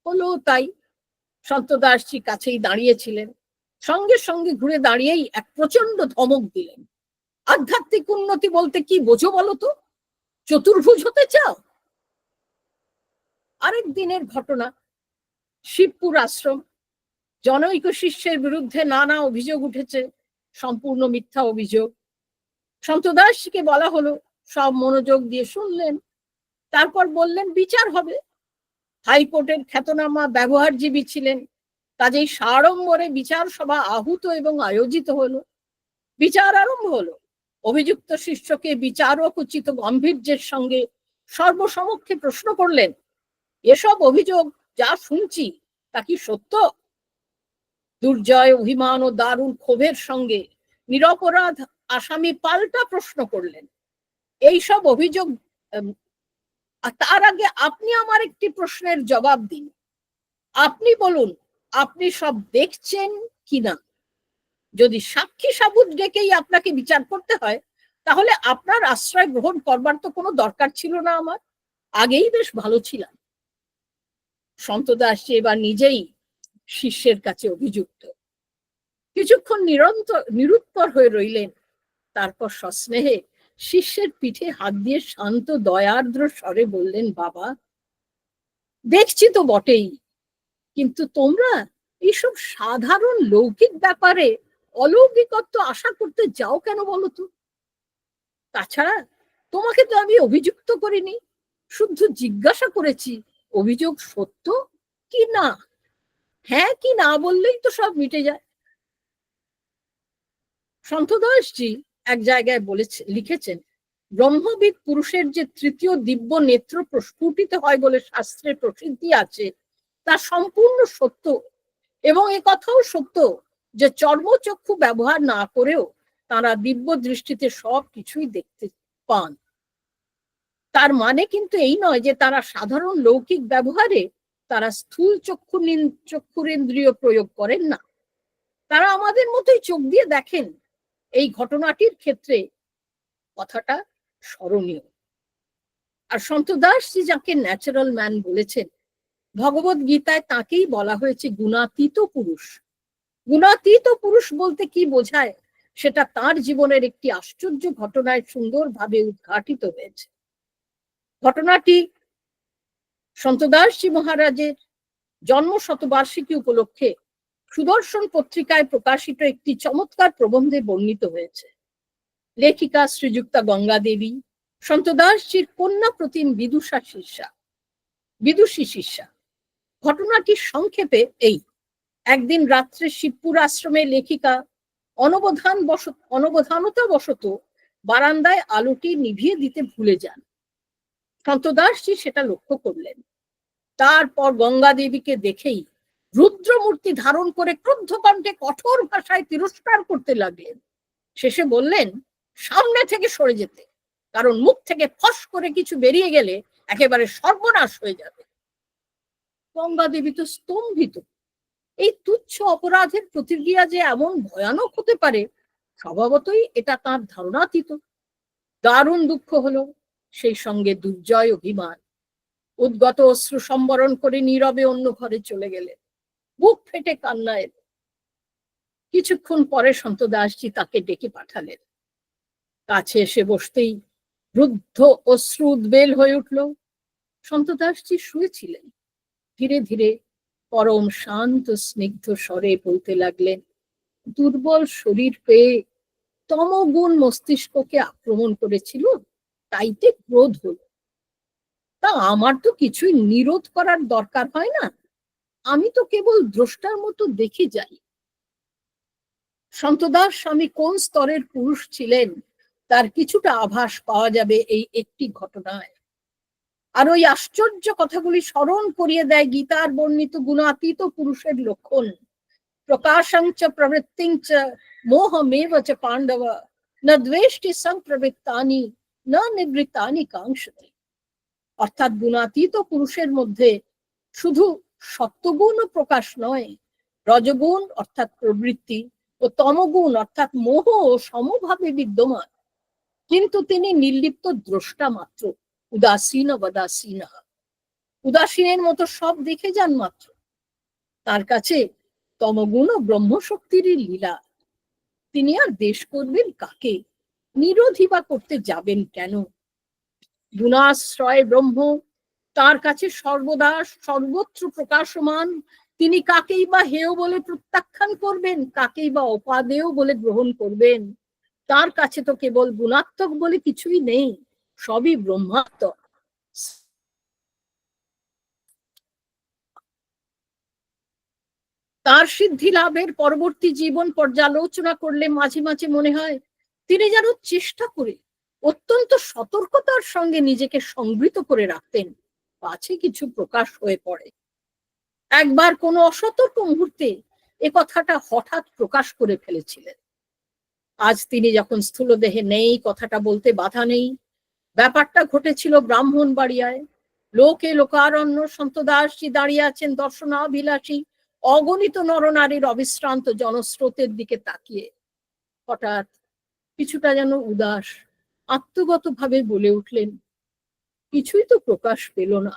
হলো তাই। সন্তদাসজি কাছেই দাঁড়িয়েছিলেন, সঙ্গে সঙ্গে ঘুরে দাঁড়িয়েই এক প্রচন্ড ধমক দিলেন, আধ্যাত্মিক উন্নতি বলতে কি বোঝো বলো তো? চতুর্ভুজ হতে চাও? আরেক দিনের ঘটনা, শিবপুর আশ্রম। জনৈক শিষ্যের বিরুদ্ধে নানা অভিযোগ উঠেছে, সম্পূর্ণ মিথ্যা অভিযোগ। সন্তদাসকে বলা হলো, সব মনোযোগ দিয়ে শুনলেন, তারপর বললেন বিচার হবে। হাইকোর্টের খ্যাতনামা ব্যবহারজীবী ছিলেন, কাজেই সাড়ম্বরে বিচার সভা আহুত এবং আয়োজিত হলো। বিচার আরম্ভ হলো। অভিযুক্ত শিষ্যকে বিচারক উচিত গাম্ভীর্যের সঙ্গে সর্বসমক্ষে প্রশ্ন করলেন, এসব অভিযোগ যা শুনছি তা কি সত্য? দুর্জয় অভিমান ও দারুণ ক্ষোভের সঙ্গে নিরপরাধ আসামি পাল্টা প্রশ্ন করলেন, এইসব অভিযোগ, তার আগে আপনি আমার একটি প্রশ্নের জবাব দিন। আপনি বলুন, আপনি সব দেখছেন কিনা? যদি সাক্ষী সাবুত ডেকেই আপনাকে বিচার করতে হয়, তাহলে আপনার আশ্রয় গ্রহণ করবার তো কোনো দরকার ছিল না আমার, আগেই বেশ ভালো ছিলাম। সন্তদাস এবার নিজেই শিষ্যের কাছে অভিযুক্ত। কিছুক্ষণ নিরুত্তর হয়ে রইলেন, তারপর সস্নেহে শিষ্যের পিঠে হাত দিয়ে শান্ত দয়ার্দ্র স্বরে বললেন, বাবা, দেখছি তো বটেই, কিন্তু তোমরা এইসব সাধারণ লৌকিক ব্যাপারে অলৌকিকত্ব আশা করতে যাও কেন বলো তো? তাছাড়া তোমাকে তো আমি অভিযুক্ত করিনি, শুদ্ধ জিজ্ঞাসা করেছি অভিযোগ সত্য কি না। হ্যাঁ কি না বললেই তো সব মিটে যায়। সন্তদাসজি এক জায়গায় লিখেছেন, ব্রহ্মবিদ পুরুষের যে তৃতীয় দিব্য নেত্র প্রস্ফুটিত হয় বলে শাস্ত্রের প্রসিদ্ধি আছে, তা সম্পূর্ণ সত্য। এবং এ কথাও সত্য যে চর্মচক্ষু ব্যবহার না করেও তারা দিব্য দৃষ্টিতে সব কিছুই দেখতে পান। তার মানে কিন্তু এই নয় যে তারা সাধারণ লৌকিক ব্যবহারে তারা স্থূল চক্ষুরেন্দ্রিয় প্রয়োগ করেন না। তারা আমাদের মতোই চোখ দিয়ে দেখেন। এই ঘটনাটির ক্ষেত্রে কথাটা স্মরণীয়। আর সন্তদাসজি যাকে ন্যাচারাল ম্যান বলেছেন, ভগবত গীতায় তাকেই বলা হয়েছে গুণাতীত পুরুষ। গুণাতীত পুরুষ বলতে কি বোঝায় সেটা তার জীবনের একটি আশ্চর্য ঘটনায় সুন্দরভাবে উদ্ঘাটিত হয়েছে। ঘটনাটি সন্তদাসজি মহারাজের জন্ম শতবার্ষিকী উপলক্ষে সুদর্শন পত্রিকায় প্রকাশিত একটি চমৎকার প্রবন্ধে বর্ণিত হয়েছে। লেখিকা শ্রীযুক্তা গঙ্গা দেবী সন্তদাসজির কন্যা প্রতিম বিদুষী শিষ্যা। ঘটনাটি সংক্ষেপে এই: একদিন রাত্রে শিবপুর আশ্রমে লেখিকা অনবধানতাবশত বারান্দায় আলোটি নিভিয়ে দিতে ভুলে যান। সন্তদাসজি সেটা লক্ষ্য করলেন। তারপর গঙ্গা দেবীকে দেখেই রুদ্রমূর্তি ধারণ করে ক্রুদ্ধ কণ্ঠে কঠোর ভাষায় তিরস্কার করতে লাগলেন। শেষে বললেন, সামনে থেকে সরে যেতে, কারণ মুখ থেকে ফস করে কিছু বেরিয়ে গেলে একেবারে সর্বনাশ হয়ে যাবে। গঙ্গা দেবী তো স্তম্ভিত। এই তুচ্ছ অপরাধের প্রতিক্রিয়া যে এমন ভয়ানক হতে পারে, স্বভাবতই এটা তার ধারণাতীত। দারুণ দুঃখ হলো, সেই সঙ্গে দুর্জয় অভিমান। উদ্গত অশ্রু সম্বরণ করে নীরবে অন্য ঘরে চলে গেলেন। বুক ফেটে কান্না এলো। কিছুক্ষণ পরে সন্তদাসজি তাকে ডেকে পাঠালেন। কাছে এসে বসতেই রুদ্ধ অশ্রু উদ্বেল হয়ে উঠল। সন্তদাসজি শুয়েছিলেন। ধীরে ধীরে পরম শান্ত স্নিগ্ধ স্বরে বলতে লাগলেন, দুর্বল শরীর পেয়ে তমগুণ মস্তিষ্ককে আক্রমণ করেছিল, তাইতে ক্রোধ হলো। তা আমার তো কিছুই নিরোধ করার দরকার হয় না, আমি তো কেবল দ্রষ্টার মতো দেখে যাই। সন্তদাস স্বামী কোন স্তরের পুরুষ ছিলেন তার কিছুটা আভাস পাওয়া যাবে এই একটি ঘটনায়। আর ওই আশ্চর্য কথাগুলি স্মরণ করিয়ে দেয় গীতার বর্ণিত গুণাতীত পুরুষের লক্ষণ। প্রকাশঞ্চ প্রবৃত্তিঞ্চ মোহমেব চ পাণ্ডব না দ্বেষ্টি সংপ্রবৃত্তানি না নিবৃত্তানি কাঙ্ক্ষতে। অর্থাৎ গুণাতীত পুরুষের মধ্যে শুধু সত্ত্বগুণ প্রকাশ নয়, রজগুণ অর্থাৎ প্রবৃত্তি ও তমগুণ অর্থাৎ মোহ সমভাবে বিদ্যমান। কিন্তু তিনি নির্লিপ্ত দ্রষ্টা মাত্র, উদাসীন বদাসীন। উদাসীনের মতো সব দেখে যান মাত্র। তার কাছে তমগুণ ও ব্রহ্মশক্তিরই লীলা। তিনি আর দেশ করবেন কাকে, নিরোধী বা করতে যাবেন কেন? গুণাশ্রয় ব্রহ্ম তার কাছে সর্বদা সর্বত্র প্রকাশমান। তিনি কাকেই বা হেয় বলে প্রত্যাখ্যান করবেন, কাকেই বা অপাদেয় বলে গ্রহণ করবেন? তার কাছে তো কেবল গুণাত্মক বলে কিছুই নেই, সবই ব্রহ্মাত্মক। তার সিদ্ধি লাভের পরবর্তী জীবন পর্যালোচনা করলে মাঝে মাঝে মনে হয় তিনি যেন চেষ্টা করে অত্যন্ত সতর্কতার সঙ্গে নিজেকে সংবৃত করে রাখতেন, পাছে কিছু প্রকাশ হয়ে পড়ে। একবার কোনো অসতর্ক মুহূর্তে এ কথাটা হঠাৎ প্রকাশ করে ফেলেছিলেন। আজ তিনি যখন স্থূল দেহে নেই, কথাটা বলতে বাধা নেই। ব্যাপারটা ঘটেছিল ব্রাহ্মণবাড়িয়ায়। লোকে লোকারণ্য। সন্তদাসজি দাঁড়িয়ে আছেন দর্শনাভিলাষী অগণিত নরনারীর অবিশ্রান্ত জনস্রোতের দিকে তাকিয়ে হঠাৎ কিছুটা যেন উদাস আত্মগত ভাবে বলে উঠলেন, কিছুই তো প্রকাশ পেল না,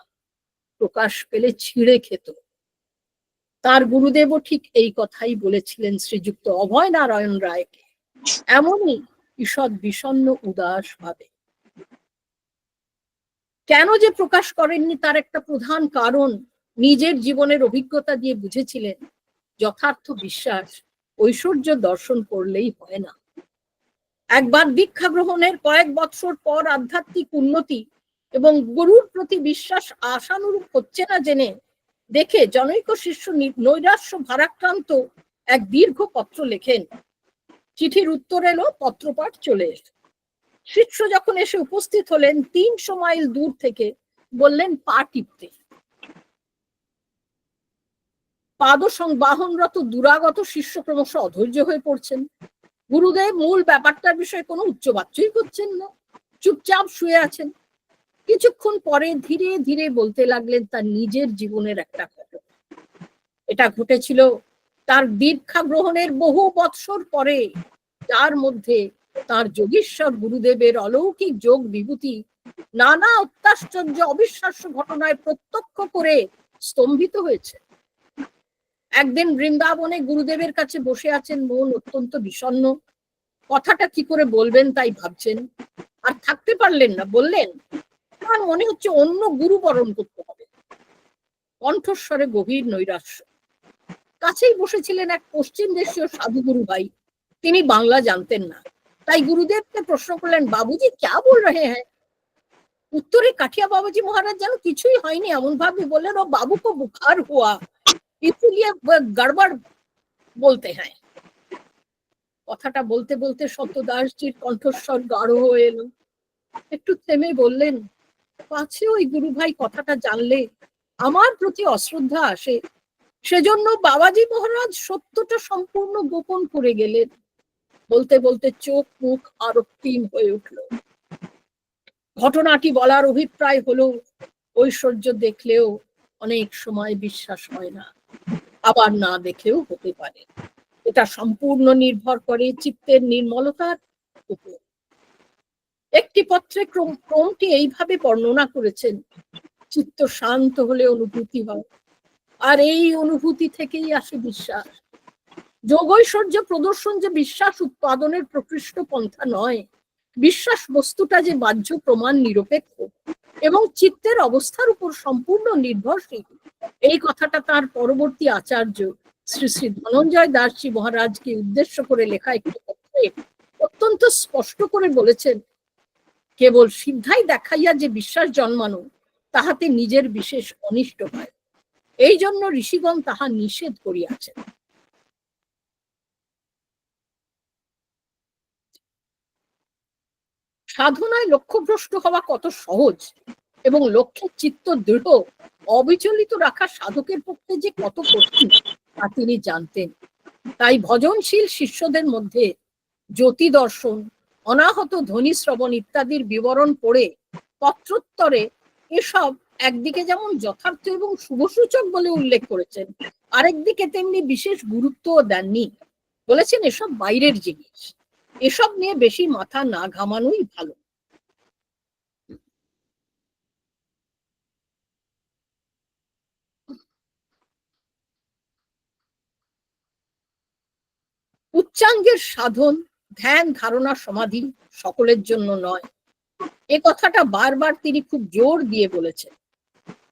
প্রকাশ পেলে ছিঁড়ে খেত। তার গুরুদেবও ঠিক এই কথাই বলেছিলেন শ্রীযুক্ত অভয় নারায়ণ রায়কে, এমনই ঈষৎ বিষণ্ণ উদাস ভাবে। কেন যে প্রকাশ করেননি তার একটা প্রধান কারণ নিজের জীবনের অভিজ্ঞতা দিয়ে বুঝেছিলেন, যথার্থ বিশ্বাস ঐশ্বর্য দর্শন করলেই হয় না। একবার দীক্ষা গ্রহণের কয়েক বৎসর পর আধ্যাত্মিক উন্নতি এবং গুরুর প্রতি বিশ্বাস আশানুরূপ হচ্ছে না জেনে দেখে জনৈক শিষ্য নৈরাশ্য ভারাক্রান্ত এক দীর্ঘ পত্র লেখেন। চিঠির উত্তর এলো, পত্রপাঠ চলে এলো। শিষ্য যখন এসে উপস্থিত হলেন 300 মাইল দূর থেকে, বললেন পা টিপতে। পাদসংবাহনরত দুরাগত শিষ্য ক্রমশ অধৈর্য হয়ে পড়ছেন। গুরুদেব মূল ব্যাপারটার বিষয়ে কোনো উচ্চবাচ্যই করছেন না, চুপচাপ শুয়ে আছেন। কিছুক্ষণ পরে ধীরে ধীরে বলতে লাগলেন তার নিজের জীবনের একটা ঘটনা। এটা ঘটেছিল তার দীক্ষা গ্রহণের বহু বৎসর পরে, যার মধ্যে তার যোগীশ্বর গুরুদেবের অলৌকিক যোগ বিভূতি নানা অত্যাশ্চর্য অবিশ্বাস্য ঘটনায় প্রত্যক্ষ করে স্তম্ভিত হয়েছে। একদিন বৃন্দাবনে গুরুদেবের কাছে বসে আছেন, মন অত্যন্ত বিষণ্ণ, কথাটা কি করে বলবেন তাই ভাবছেন, আর থাকতে পারলেন না। বললেন, আমার মনে হচ্ছে অন্য গুরু বরণ করতে হবে। কণ্ঠস্বরে গভীর নৈরাশ্য। কাছেই বসেছিলেন এক পশ্চিম দেশীয় সাধুগুরু ভাই, তিনি বাংলা জানতেন না, তাই গুরুদেবকে প্রশ্ন করলেন, বাবুজি ক্যা বল রহে হ্যাঁ? উত্তরে কাঠিয়া বাবাজি মহারাজ যেন কিছুই হয়নি এমন ভাবে বললেন, ও বাবু কো বুখার হুয়া ইসলিয়ে গড়বড় বলতে হ্যাঁ। কথাটা বলতে বলতে সত্যদাসজির কণ্ঠস্বর গাঢ় হয়ে এলো। একটু থেমে বললেন, পাছে ওই গুরু ভাই কথাটা জানলে আমার প্রতি অশ্রদ্ধা আসে, সেজন্য বাবাজি মহারাজ সত্যটা সম্পূর্ণ গোপন করে গেলেন। বলতে বলতে চোখ মুখ আরো রক্তিম হয়ে উঠল। ঘটনাটি বলার অভিপ্রায় হলো, ঐশ্বর্য দেখলেও অনেক সময় বিশ্বাস হয় না, আবার না দেখেও হতে পারে। এটা সম্পূর্ণ নির্ভর করে চিত্তের নির্মলতার উপর। একটি পত্রে ক্রমটি এইভাবে বর্ণনা করেছেন, চিত্ত শান্ত হলে অনুভূতি হয়, আর এই অনুভূতি থেকেই আসে বিশ্বাস। যোগৈশ্বর্য প্রদর্শন যে বিশ্বাস উৎপাদনের প্রকৃষ্ট পন্থা নয়, বিশ্বাস বস্তুটা যে বাহ্য প্রমাণ নিরপেক্ষ এবং চিত্তের অবস্থার উপর সম্পূর্ণ নির্ভরশীল, এই কথাটা তার পরবর্তী আচার্য শ্রী শ্রী ধনঞ্জয় দাসজি মহারাজকে উদ্দেশ্য করে লেখা একটি পত্রে অত্যন্ত স্পষ্ট করে বলেছেন। কেবল সিদ্ধাই দেখাইয়া যে বিশ্বাস জন্মানো, তাহাতে নিজের বিশেষ অনিষ্ট হয়, এই জন্য ঋষিগণ তাহা নিষেধ করিয়াছেন। সাধনায় লক্ষ্যভ্রষ্ট হওয়া কত সহজ এবং লক্ষ্যের চিত্ত দৃঢ় অবিচলিত রাখা সাধকের পক্ষে যে কত কঠিন তা তিনি জানতেন। তাই ভজনশীল শিষ্যদের মধ্যে জ্যোতি দর্শন, অনাহত ধ্বনি শ্রবণ ইত্যাদির বিবরণ পড়ে পত্রোত্তরে এসব একদিকে যেমন যথার্থ এবং শুভসূচক বলে উল্লেখ করেছেন, আরেকদিকে তেমনি বিশেষ গুরুত্বও দেননি। বলেছেন এসব বাইরের জিনিস, এসব নিয়ে বেশি মাথা না ঘামানোই ভালো। উচ্চাঙ্গের সাধন, ধ্যান, ধারণা, সমাধি সকলের জন্য নয়, এ কথাটা বারবার তিনি খুব জোর দিয়ে বলেছেন।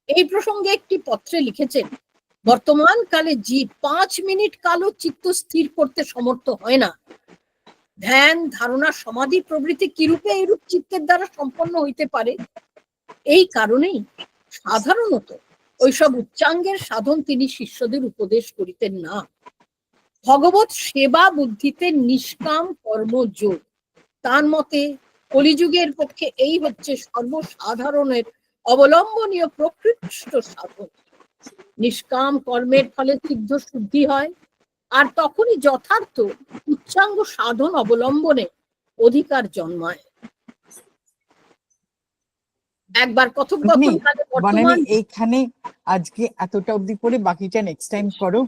এই প্রসঙ্গে একটি পত্রে লিখেছেন, বর্তমান কালে জীব 5 মিনিট কালও চিত্ত স্থির করতে সমর্থ হয় না। ধ্যান, ধারণা, সমাধি প্রভৃতি কিরূপে এইরূপ চিত্তের দ্বারা সম্পন্ন হইতে পারে? এই কারণেই সাধারণত ওইসব উচ্চাঙ্গের সাধন তিনি শিষ্যদের উপদেশ করিতেন না। ভগবত সেবা বুদ্ধিতে নিষ্কাম কর্মযোগ, তার মতে কলিযুগের পক্ষে এই হচ্ছে সর্বসাধারণের অবলম্বনীয় প্রকৃষ্ট সাধন। নিষ্কাম কর্মের ফলে সিদ্ধ শুদ্ধি হয়, আর তখনই যথার্থ উচ্চাঙ্গ সাধন অবলম্বনে অধিকার জন্মায়। একবার কথোপকথন মানে এইখানে আজকে এতটা অবধি পরে বাকিটা নেক্সট টাইম করো।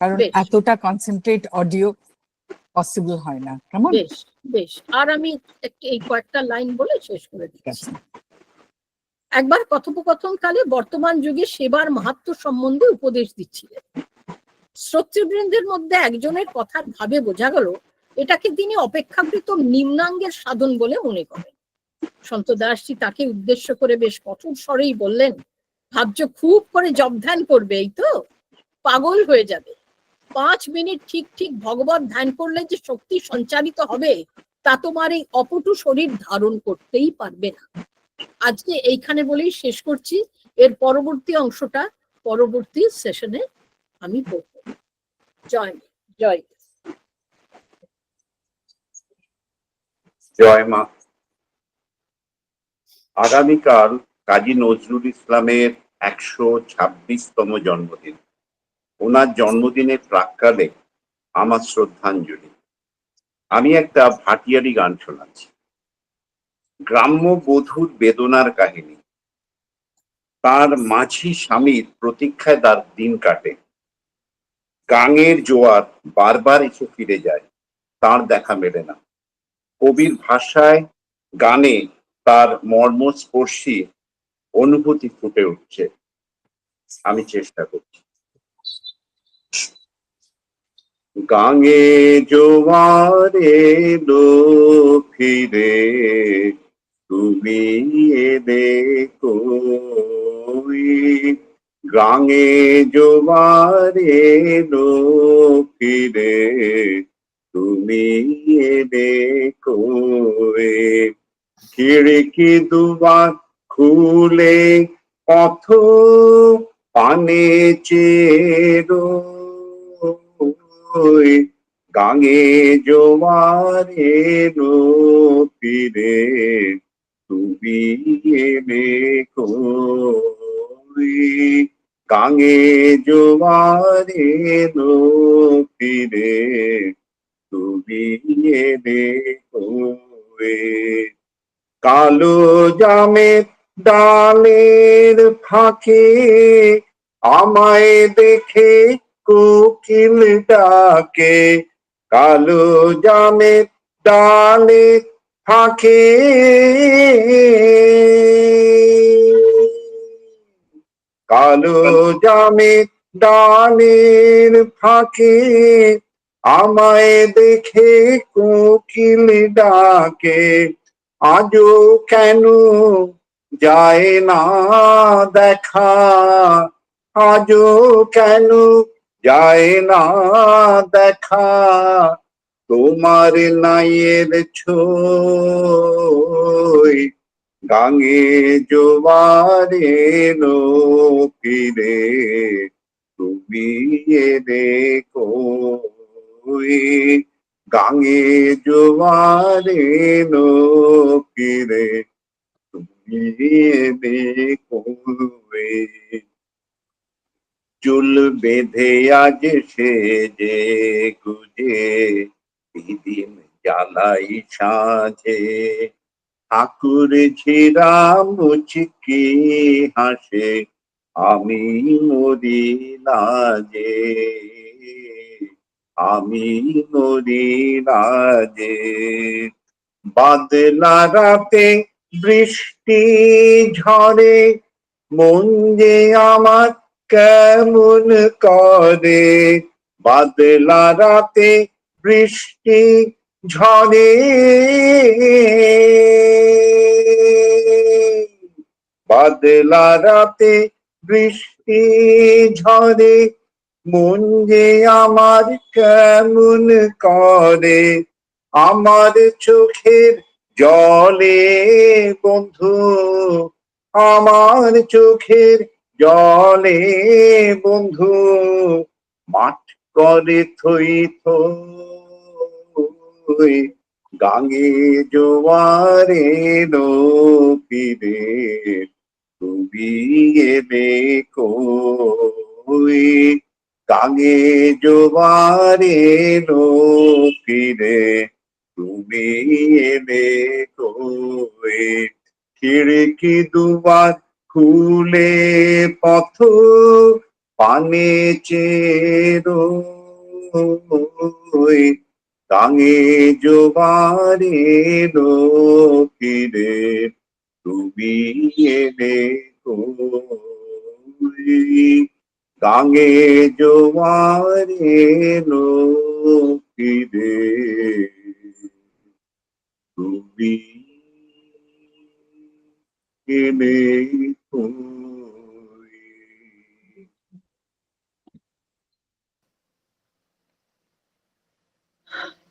কারণ বেশ। এতটা কনসেন্ট্রেট অডিও পসিবল হয় না, কেমন? বেশ বেশ, আর আমি এই কয়েকটা লাইন বলে শেষ করে ঠিক দিচ্ছি। আছে। একবার কথোপকথনকালে বর্তমান যুগে সেবার মাহাত্ম্য সম্বন্ধে উপদেশ দিচ্ছিলেন। শ্রোতৃবৃন্দের মধ্যে একজনের কথার ভাবে বোঝা গেল এটাকে তিনি অপেক্ষাকৃত নিম্নাঙ্গের সাধন বলে মনে করেন। সন্ত দাসজি তাকে উদ্দেশ্য করে বেশ কঠোর স্বরেই বললেন, ভাবছো খুব করে জপ ধ্যান করবে, এই তো? পাগল হয়ে যাবে। 5 মিনিট ঠিক ঠিক ভগবত ধ্যান করলে যে শক্তি সঞ্চারিত হবে তা তোমার এই অপটু শরীর ধারণ করতেই পারবে না। আজকে এইখানে বলেই শেষ করছি। এর পরবর্তী অংশটা পরবর্তী সেশনে আমি পড়ব। জয় মা, জয়। জয় মা। আগামীকাল কাজী নজরুল ইসলামের 126তম জন্মদিন। ওনার জন্মদিনের প্রাক্কালে আমার শ্রদ্ধাঞ্জলি। আমি একটা ভাটিয়ালি গান শোনাচ্ছি। গ্রাম্য বধূর বেদনার কাহিনী। তার মাঝি স্বামীর প্রতীক্ষায় তার দিন কাটে। গাঙের জোয়ার বারবার এসে ফিরে যায়, তার দেখা মেলে না। কবির ভাষায় গানে তার মর্মস্পর্শী অনুভূতি ফুটে উঠছে। আমি চেষ্টা করছি। গাঙে জোয়ারে লো ফিরে, তুমি এলে কই? গাঙে জোয়ারে লো ফিরে, তুমি এলে কই? খিড়কি দুবার খুলে পথ পানে চেরো, গাঙে জোয়ারে লো ফিরে, তুমি এলে কই? গাঙে জোয়ারে লো ফিরে, তুমি এলে কই? কালো জামের ডালের ফাঁকে আমায় দেখে কোকিল ডাকে। কালো জামের ডালের ফাঁকে কালো জামের ডালের ফাঁকে আমায় দেখে কোকিল ডাকে। আজও কেন যায় না দেখা, আজও কেন যায় না দেখা, তোমার নাইয়ের ছই? গাঙে জোয়ারে লো ফিরে, তুমি এলে কই? গাঙে জোয়ারে লো ফিরে, তুমি এলে কই? চুল বেঁধে আজ সেজে গুজে দিন জ্বালাই সাঁঝে, ঠাকুর ঝিরা মুচকি হাসে, আমি মরি লাজে, আমি মরি লাজে। বাদলা রাতে বৃষ্টি ঝরে, মন যে আমার কেমন করে। বাদলা রাতে বৃষ্টি ঝরে, বাদলা রাতে বৃষ্টি ঝরে, মন যে আমার কেমন করে। আমার চোখের জলে বন্ধু, আমার চোখের জলে বন্ধু, মাঠ করে থই থই। গাঙে জোয়ারে লো ফিরে, তুমি এলে কই? গাঙে জোয়ারে লো ফিরে, তুমি এলে কই? খিড়কি দুবার খুলে পথ পানে চেরোই গাঙে জোবারে ফিরে তুমি এলে কই গাঙে জোয়ারে ফিরে তুমি এলে কই।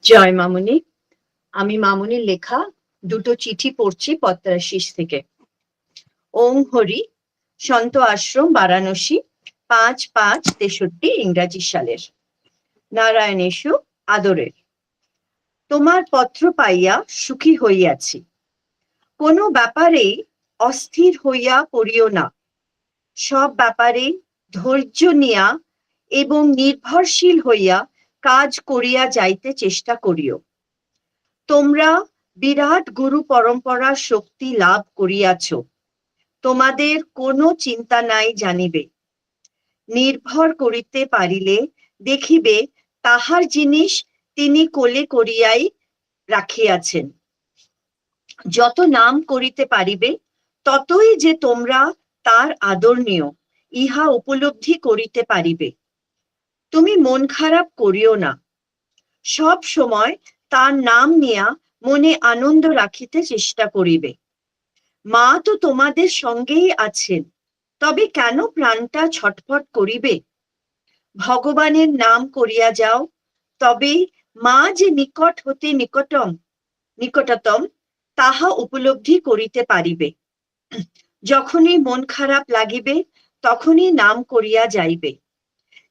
জয় মামুনি। আমি মামুনির লেখা দুটো চিঠি পড়ছি পত্রাশিস থেকে। ওং হরি, সন্ত আশ্রম, বারাণসী, 5/5/63 ইংরাজি সালের। নারায়ণেশু, আদরের। তোমার পত্র পাইয়া সুখী হইয়াছি। কোনো ব্যাপারে অস্থির হইয়া পড়িও না। সব ব্যাপারে ধৈর্য নিয়া এবং নির্ভরশীল হইয়া কাজ করিয়া যাইতে চেষ্টা করিও। তোমরা বিরাট গুরু পরম্পরা শক্তি লাভ করিয়াছ। তোমাদের কোনো চিন্তা নাই জানিবে। নির্ভর করিতে পারিলে দেখিবে তাহার জিনিস তিনি কোলে করিয়াই রাখিয়াছেন। যত নাম করিতে পারিবে ততই যে তোমরা তার আদরণীয় ইহা উপলব্ধি করিতে পারিবে। তুমি মন খারাপ করিও না। সব সময় তার নাম নিয়া মনে আনন্দ রাখিতে চেষ্টা করিবে। মা তো তোমাদের সঙ্গেই আছেন, তবে কেন প্রাণটা ছটফট করিবে? ভগবানের নাম করিয়া যাও, তবে মা যে নিকট হতে নিকটতম তাহা উপলব্ধি করিতে পারিবে। যখনই মন খারাপ লাগিবে তখনই নাম করিয়া যাইবে।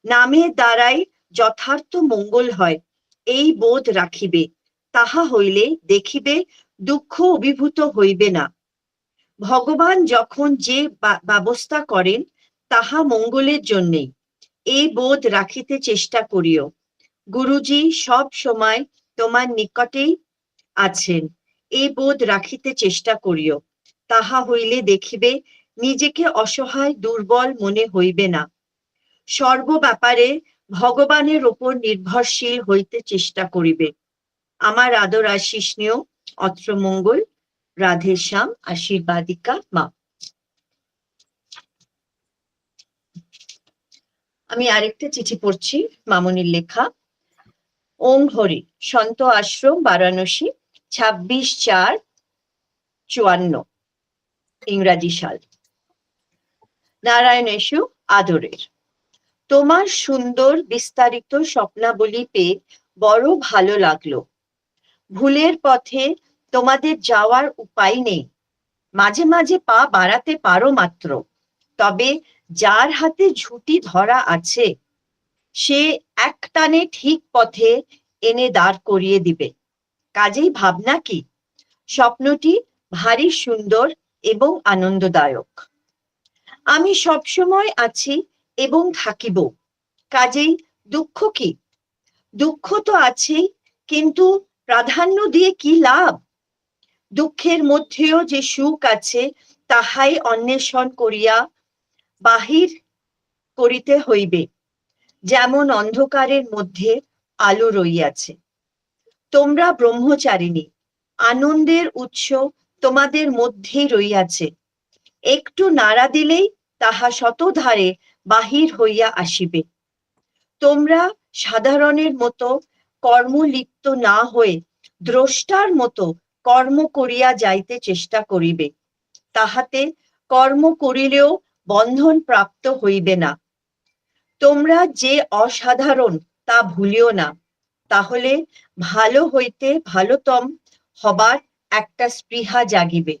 নামের দ্বারাই যথার্থ মঙ্গল হয় এই বোধ রাখিবে। তাহা হইলে দেখিবে দুঃখ অভিভূত হইবে না। ভগবান যখন যে ব্যবস্থা করেন তাহা মঙ্গলের জন্যেই। এই বোধ রাখিতে চেষ্টা করিও। গুরুজি সব সময় তোমার নিকটেই আছেন, এই বোধ রাখিতে চেষ্টা করিও। তাহা হইলে দেখিবে নিজেকে অসহায় দুর্বল মনে হইবে না। সর্ব ব্যাপারে ভগবানের ওপর নির্ভরশীল হইতে চেষ্টা করিবে। আমার আদর আশিস নিও। অত্র মঙ্গল, রাধে শ্যাম, আশীর্বাদিকা মা। আমি আরেকটা চিঠি পড়ছি মামুনির লেখা। ওং হরি, সন্ত আশ্রম, বারাণসী, 26/4/54 ইংরাজি সাল। নারায়ণেশু, আদরের। তোমার সুন্দর বিস্তারিত স্বপ্নাবলী পেয়ে বড় ভালো লাগলো। ভুলের পথে তোমাদের যাওয়ার উপায় নেই। মাঝে মাঝে পা বাড়াতে পারো মাত্র। তবে যার হাতে ঝুঁটি ধরা আছে সে এক টানে ঠিক পথে এনে দাঁড় করিয়ে দিবে। কাজেই ভাবনা কি? স্বপ্নটি ভারী সুন্দর এবং আনন্দদায়ক। আমি সবসময় আছি এবং থাকিব। কাজেই দুঃখ কি? দুঃখ তো আছেই, কিন্তু প্রাধান্য দিয়ে কি লাভ? দুঃখের মধ্যেও যে সুখ আছে তাহাই অন্বেষণ করিয়া বাহির করিতে হইবে। যেমন অন্ধকারের মধ্যে আলো রইয়াছে। তোমরা ব্রহ্মচারিণী, আনন্দের উৎস তোমাদের মধ্যেই রইয়াছে। একটু নাড়া দিলেই তাহা শতধারে বাহির হইয়া আসিবে। তোমরা সাধারণের মতো কর্মলিপ্ত না হয়ে দ্রষ্টার মতো কর্ম করিয়া যাইতে চেষ্টা করিবে। তাহাতে কর্ম করিলেও বন্ধন প্রাপ্ত হইবে না। তোমরা যে অসাধারণ তা ভুলিও না। তাহলে ভালো হইতে ভালোতম হবার একটা স্পৃহা জাগিবে।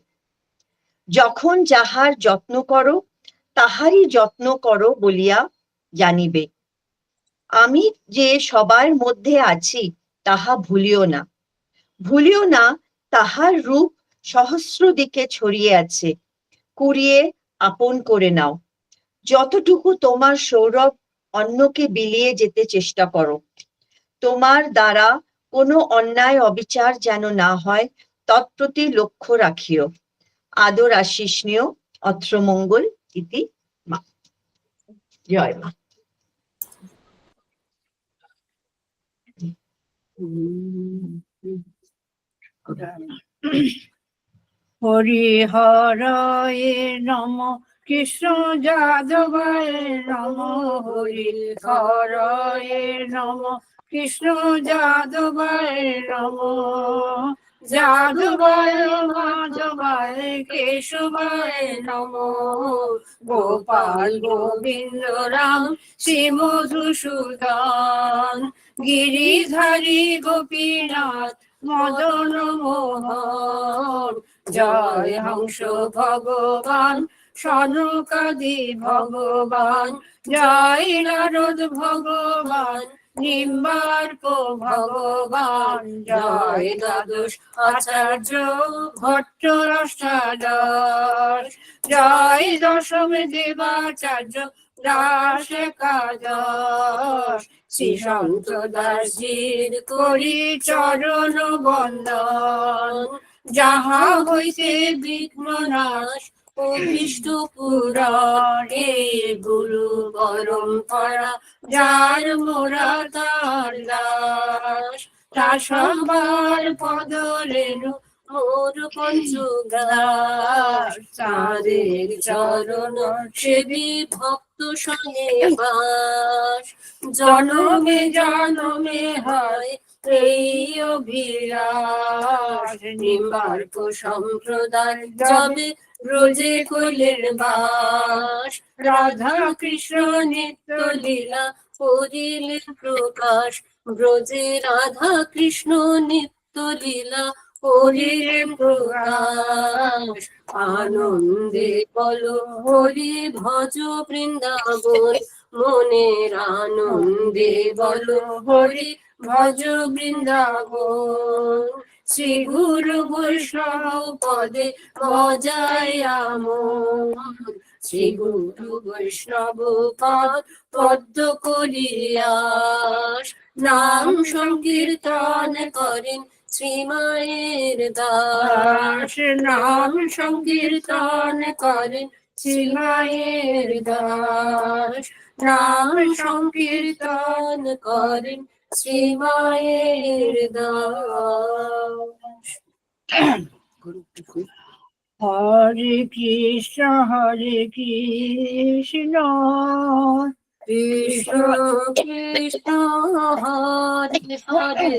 যখন যাহার যত্ন করো তাহারই যত্ন করো বলিয়া জানিবে। আমি যে সবার মধ্যে আছি তাহা ভুলিও না। ভুলিও না তাহার রূপ সহস্র দিকে ছড়িয়ে আছে। কুড়িয়ে আপন করে নাও। যতটুকু তোমার সৌরভ অন্যকে বিলিয়ে যেতে চেষ্টা করো। তোমার দ্বারা কোনো অন্যায় অবিচার যেন না হয় তৎপ্রতি লক্ষ্য রাখিও। আদর আশিস নিও। অত্র মঙ্গল ইতি মা। জয় মা। হরিহরায় নম, কৃষ্ণ যাদবায় নম, হরিহরায় নম, কৃষ্ণ যাদবায় নম, যাদবায় মাধবায় কেশবায় নম, গোপাল গোবিন্দ রাম শ্রী মধুসূদন, গিরিধারী গোপীনাথ মদন মোহন, জয় হংস ভগবান সনকাদি ভগবান, জয় নারদ ভগবান নিম্বার্ক ভগবান, জয় দ্বাদশ আচার্য ভট্ট অষ্টাদশ, জয় দশম দেবাচার্য দাস একাদশ, শ্রী সন্ত দাসজির করি চরণ বন্দন, যাহা হইতে বিঘ্ন নাশ অভীষ্ট পুরাণে, গুরু পরম্পরা যার মোরা তার দাস, তার সবার পদ রেণু মোর পঞ্চগ্রাস, তাদের চরণ সেবী ভক্ত সঙ্গে বাস, জনমে জনমে হয় এই অভিলাষ, নিম্বার্ক সম্প্রদায় যাবে ব্রজে কোলের বাস, রাধা কৃষ্ণ নিত্য লীলা করিলেন প্রকাশ, ব্রজে রাধা কৃষ্ণ নিত্য লীলা করিলেন প্রকাশ, আনন্দে বলো হরি ভজ বৃন্দাবন, মনের আনন্দে বলো হরি ভজ বৃন্দাবন, শ্রী গুরু বৈষ্ণব পদে বজায় আমন, শ্রী গুরু বৈষ্ণব পদ পদ্ম করিয়াস, নাম সংকীর্তন করেন শ্রীমায়ের দাস, নাম সংকীর্তন করেন শ্রীমায়ের দাস, নাম সংকীর্তন করেন শ্রীমায়ের দাস। হরে কৃষ্ণ কৃষ্ণ কৃষ্ণ হরে হরে,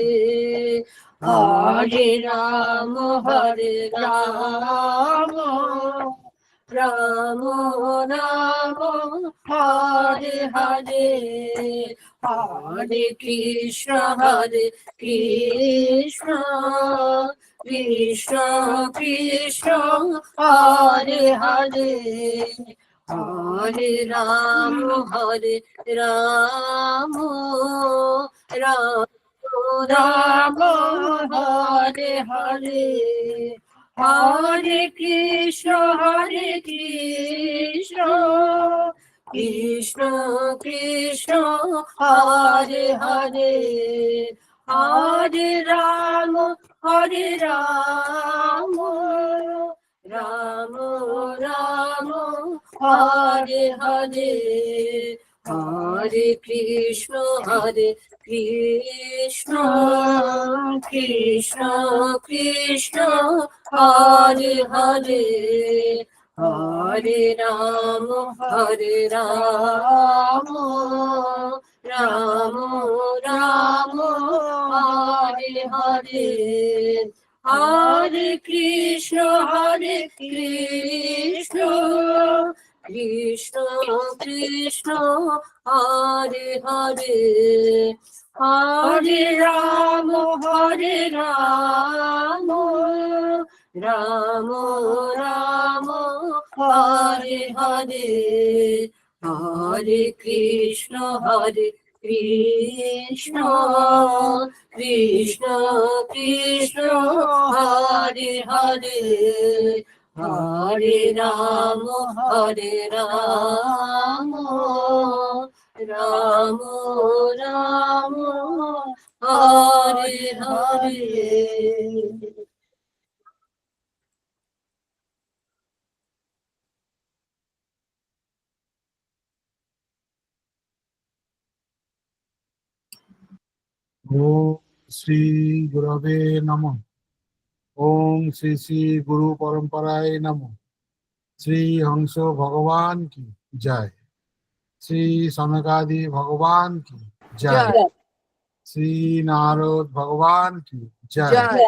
হরে রাম রাম রাম হরে হরে, হরে কৃষ্ণ কৃষ্ণ কৃষ্ণ হরে হরে, হরে রাম রাম রাম হরে হরে, হরে কৃষ্ণ কৃষ্ণ কৃষ্ণ হরে হরে, হরে রাম রাম রাম হরে হরে, হরে কৃষ্ণ কৃষ্ণ কৃষ্ণ হরে হরে, হরে রাম রাম রাম হরে হরে, হরে কৃষ্ণ কৃষ্ণ কৃষ্ণ হরে হরে, হরে রাম রাম রাম হরে হরে, হরে কৃষ্ণ কৃষ্ণ কৃষ্ণ হরে হরে, হরে রাম রাম রাম হরে হরে। ॐ শ্রী গুরবে নমঃ। ওম শ্রী শ্রী গুরু পরম্পরায় নমঃ। শ্রী হংস ভগবান কি জয়। শ্রী সনকাদি ভগবান কি জয়। জয় শ্রী নারদ ভগবান কি জয়। জয়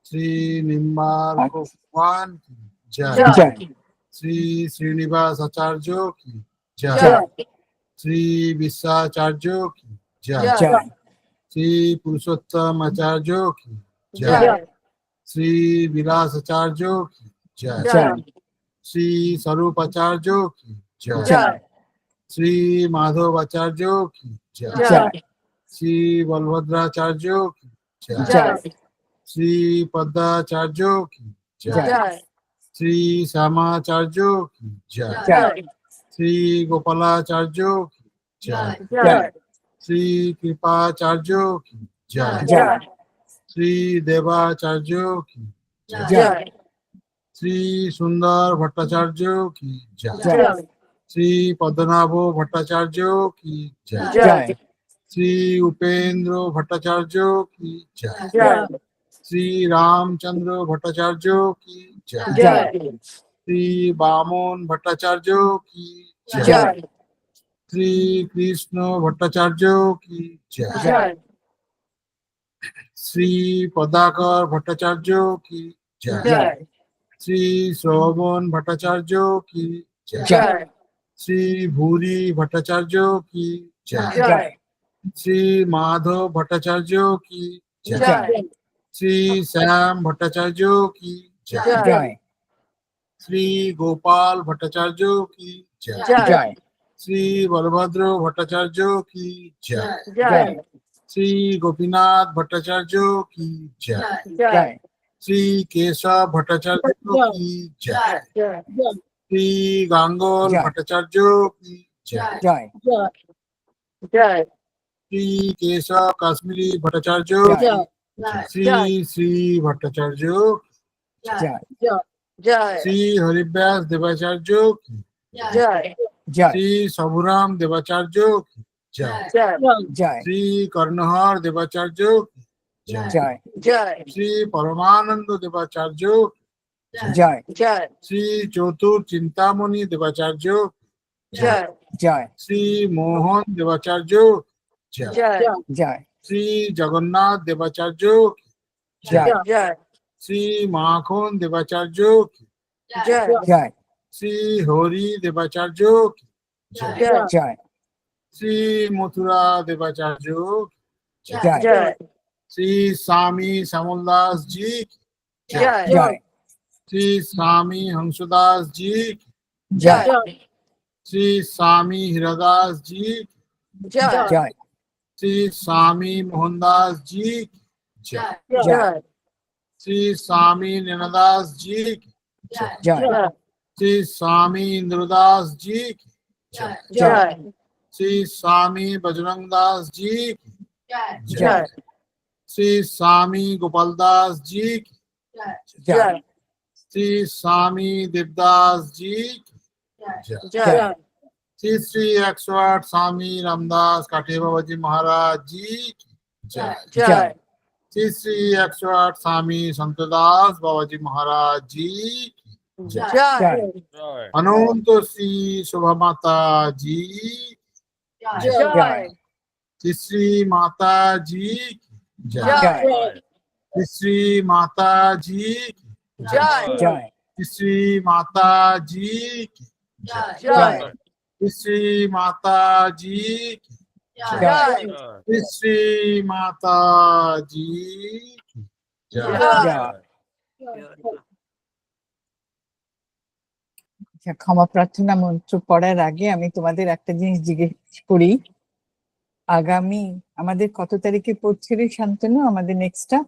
শ্রী নিম্বার্ক ভগবান কি জয়। জয় শ্রী শ্রীনিবাস আচার্য কি জয়। জয় শ্রী বিশ্বাচার্য কি জয়। জয় শ্রী পুরুষোত্তম আচার্য কি জয়। জয় শ্রী বিলাস আচার্য কি জয়। জয় শ্রী স্বরূপ আচার্য কি জয়। জয় শ্রী মাধব আচার্য কি জয়। জয় শ্রী বলভদ্রাচার্য কি জয়। জয় শ্রী পদ্মাচার্য কি জয়। জয় শ্রী শ্যামাচার্য কি জয়। জয় শ্রী গোপালাচার্য কি জয়। জয় শ্রী কৃপাচার্য কি জয়। জয় শ্রী দেবাচার্য কি জয়। জয় শ্রী সুন্দর ভট্টাচার্য কি জয়। জয় শ্রী পদ্মনাভ ভট্টাচার্য কি জয়। জয় শ্রী উপেন্দ্র ভট্টাচার্য কি জয়। জয় শ্রী রামচন্দ্র ভট্টাচার্য কি জয়। জয় শ্রী বামন ভট্টাচার্য কি জয়। জয় শ্রী কৃষ্ণ ভট্টাচার্য কি জয়। জয় শ্রী পদাকর ভট্টাচার্য কি জয়। জয় শ্রী শ্রবণ ভট্টাচার্য কি জয়। জয় শ্রী ভূরি ভট্টাচার্য কি জয়। জয় শ্রী মাধব ভট্টাচার্য কি জয়। জয় শ্রী শ্যাম ভট্টাচার্য কি জয়। জয় শ্রী গোপাল ভট্টাচার্য কি জয়। জয় শ্রী বলভদ্র ভট্টাচার্য কি জয়। জয় শ্রী গোপীনাথ ভট্টাচার্য কি জয়। জয় শ্রী কেশব ভট্টাচার্য কি জয়। জয় শ্রী গাঙ্গল জয়। ভট্টাচার্য কি জয়। জয় জয় শ্রী কেশব কাশ্মীরি ভট্টাচার্য জয়। শ্রী শ্রী ভট্টাচার্য জয় জয় শ্রী হরিব্যাস দেবাচার্য কি জয় জয় শ্রী সবুরাম দেবাচার্য কি জয়। জয় জয় শ্রী কর্ণহর দেবাচার্য কি জয়। জয় জয় শ্রী পরমানন্দ দেবাচার্য কি জয় জয় শ্রী চতুর চিন্তামণি দেবাচার্য কি জয় জয় শ্রী মোহন দেবাচার্য কি জয়। জয় জয় শ্রী জগন্নাথ দেবাচার্য কি জয় জয় শ্রী মাখন দেবাচার্য কি জয় জয় শ্রী হরি দেবাচার্য কি জয়। জয় জয় শ্রী মথুরা দেবাচার্য কি জয় জয় শ্রী স্বামী শ্যামলদাস জি কি জয় জয় শ্রী স্বামী হংসদাস জি কি জয় শ্রী স্বামী হীরাদাস জি কি জয় জয় শ্রী স্বামী মোহনদাস জি কি জয়। জয় শ্রী স্বামী নैनादास जी की जय। জয় श्री स्वामी इंद्रदास जी की जय। জয় श्री स्वामी बजरंग दास जी की जय। জয় श्री स्वामी गोपाल दास जी की জয় জয় श्री स्वामी देवदास जी की जय। জয় श्री श्री 108 स्वामी रामदास काठे बाबा जी महाराज जी की जय। জয় श्री श्री 108 स्वामी संतदास बाबा जी महाराज जी की जय। জয় अनंत श्री शोभा माता जी জয় श्री श्री माता जी की जय। জয় श्री श्री माता जी की জয় জয় श्री श्री माता जी की জয় श्री श्री माता जी की জয় श्री श्री माता जी की जय। জয় আচ্ছা, ক্ষমা প্রার্থনা মন্ত্র পড়ার আগে আমি তোমাদের একটা জিনিস জিজ্ঞেস করি। আগামী আমাদের কত তারিখে পড়ছে রে শান্তনু? আমাদের নেক্সটটা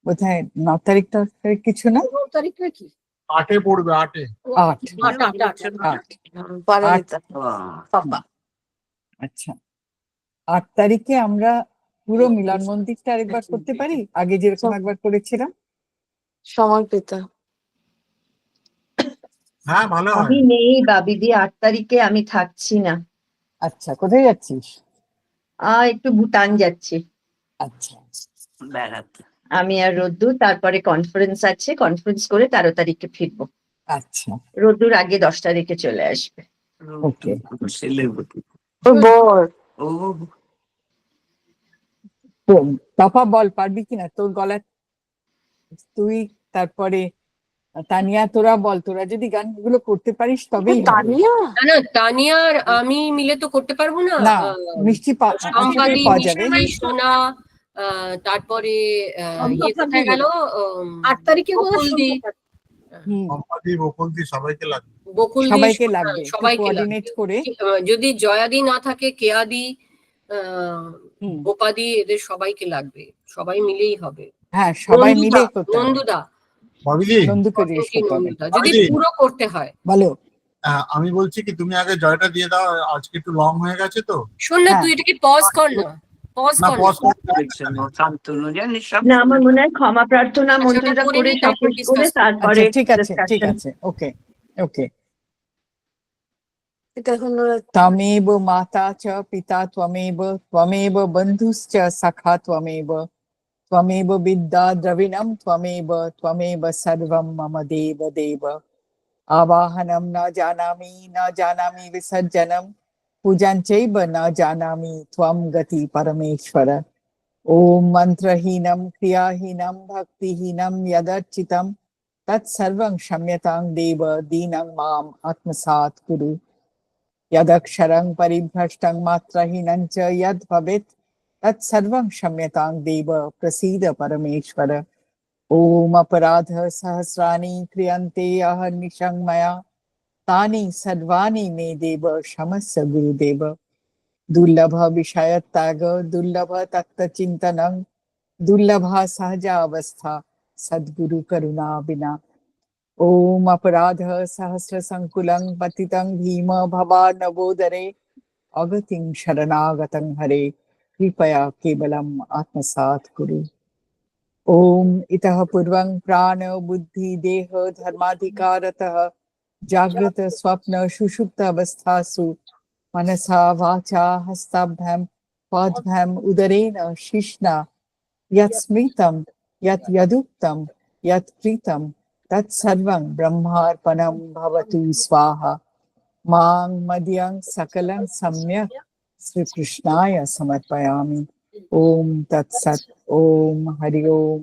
বোধহয় 9 তারিখ 10 তারিখ কিছু না, 9 তারিখে কি? 8 পড়বে 8 8 আট, আট, আট, আট। 8 পারমিতা পাপা আচ্ছা 8 তারিখে আমরা পুরো মিলন মন্দিরটা আরেকবার করতে পারি, আগে যেরকম একবার করেছিলাম। সমর্পিতা হ্যাঁ ভালো হয়। আমি নেই বাবিদি, 8 তারিখে আমি থাকছি না। আচ্ছা কোথায় যাচ্ছিস? একটু ভুটান যাচ্ছি। আচ্ছা বেড়াতে। আমি আর রোদ্দুর তারপরে কনফারেন্স আছে, কনফারেন্স করে 13 তারিখে ফিরবো। আচ্ছা, রোদ্দুর আগে 10 তারিখে চলে আসবে। Okay. সেলিব্রিটি। ওর বর ও তো তপা বল, পারবি কিনা? তোর গলা তুই, তারপরে তানিয়া, তোরা বল, তোরা যদি গানগুলো করতে পারিস তবেই হবে। তানিয়া না না, তানিয়া আর আমি মিলে তো করতে পারবো না। না, নিশ্চয়ই সম্পাদি, পাওয়া যাবে। মিষ্টি, সোনা, তারপরে ইয়ে কোথায় গেল? 8 তারিখে বকুলদি, হুম, সম্পাদি বকুলদি সবাইকে লাগবে। বকুলদি, সবাইকে সোনা, লাগবে, একটু সবাইকে কোঅর্ডিনেট লাগবে। করে। যদি জয়াদি না থাকে, কেয়াদি, হুম, গোপাদি, এদের সবাইকে লাগবে। সবাই মিলেই হবে। হ্যাঁ, সবাই নন্দুদা, মিলে করতে হবে। নন্দুদা, ভাবিলি নন্দুকে জিজ্ঞেস করতে হবে। নন্দুদা, যদি ভাবিলি? পুরো করতে হয়। বলো। আমি বলছি কি তুমি আগে জয়টা দিয়ে দাও, আজকে একটু লং হয়ে গেছে তো। শোন না, হ্যাঁ। তুই এটাকে পজ কর না, পজ না কর পজ না। শান্তনু জানিস সব না, আমার মনে হয় ক্ষমা প্রার্থনা আচ্ছা, মন্ত্রটা ওটা করে করে নিই, তারপর সবকিছু করে discuss করবো। তারপরে আচ্ছা, ঠিক আছে, ঠিক discussion। আছে, ওকে ওকে। এটা হলো त्वमेव माता च पिता त्वमेव, त्वमेव बन्धुश्च सखा त्वमेव, त्वमेव विद्या द्रविणं त्वमेव, त्वमेव सर्वं मम देव देव। आवाहनं न जानामि विसर्जनं, पूजां चैव न जानामि त्वं गति परमेश्वर। ॐ मन्त्रहीनं क्रियाहीनं भक्तिहीनं यदर्चितं तत्सर्वं क्षम्यतां देव, दीनं माम् आत्मसात् कुरु। यदक्षरं परिभ्रष्टं मात्रहीनं च यद् भवेत् तत्सर्वं क्षम्यतां देव, प्रसीद परमेश्वर। ॐ अपराधः सहस्राणि क्रियन्ते अहर्निशं मया, तानि सर्वाणि मे देव क्षमस्व गुरुदेव। दुर्लभ विषयत्याग, दुर्लभ तत्त्वचिन्तनं, दुर्लभा सहजावस्था सद्गुरु करुणा विना। ॐ अपराधः सहस्रसङ्कुलं पतितं भीम भवार्णवोदरे, अगतिं शरणागतं हरे, कृपया केवलम् आत्मसात् कुरु। ॐ इतः पूर्वं प्राण बुद्धि देह धर्माधिकारतः जागृत स्वप्न सुषुप्त अवस्थासु मनसा वाचा हस्ताभ्यां पादभ्याम् उदरेण शिश्ना यत् स्मृतं यत् यदुक्तं यत् कृतं तत्सर्वं ब्रह्मार्पणं भवतु स्वाहा। मां मदीयं सकलं सम्यक् श्रीकृष्णाय समर्पयामि। ओम तत्सत्। ओम हरि ओम।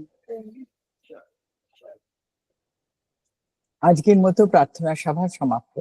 আজকের মতো প্রার্থনা সভা সমাপ্ত।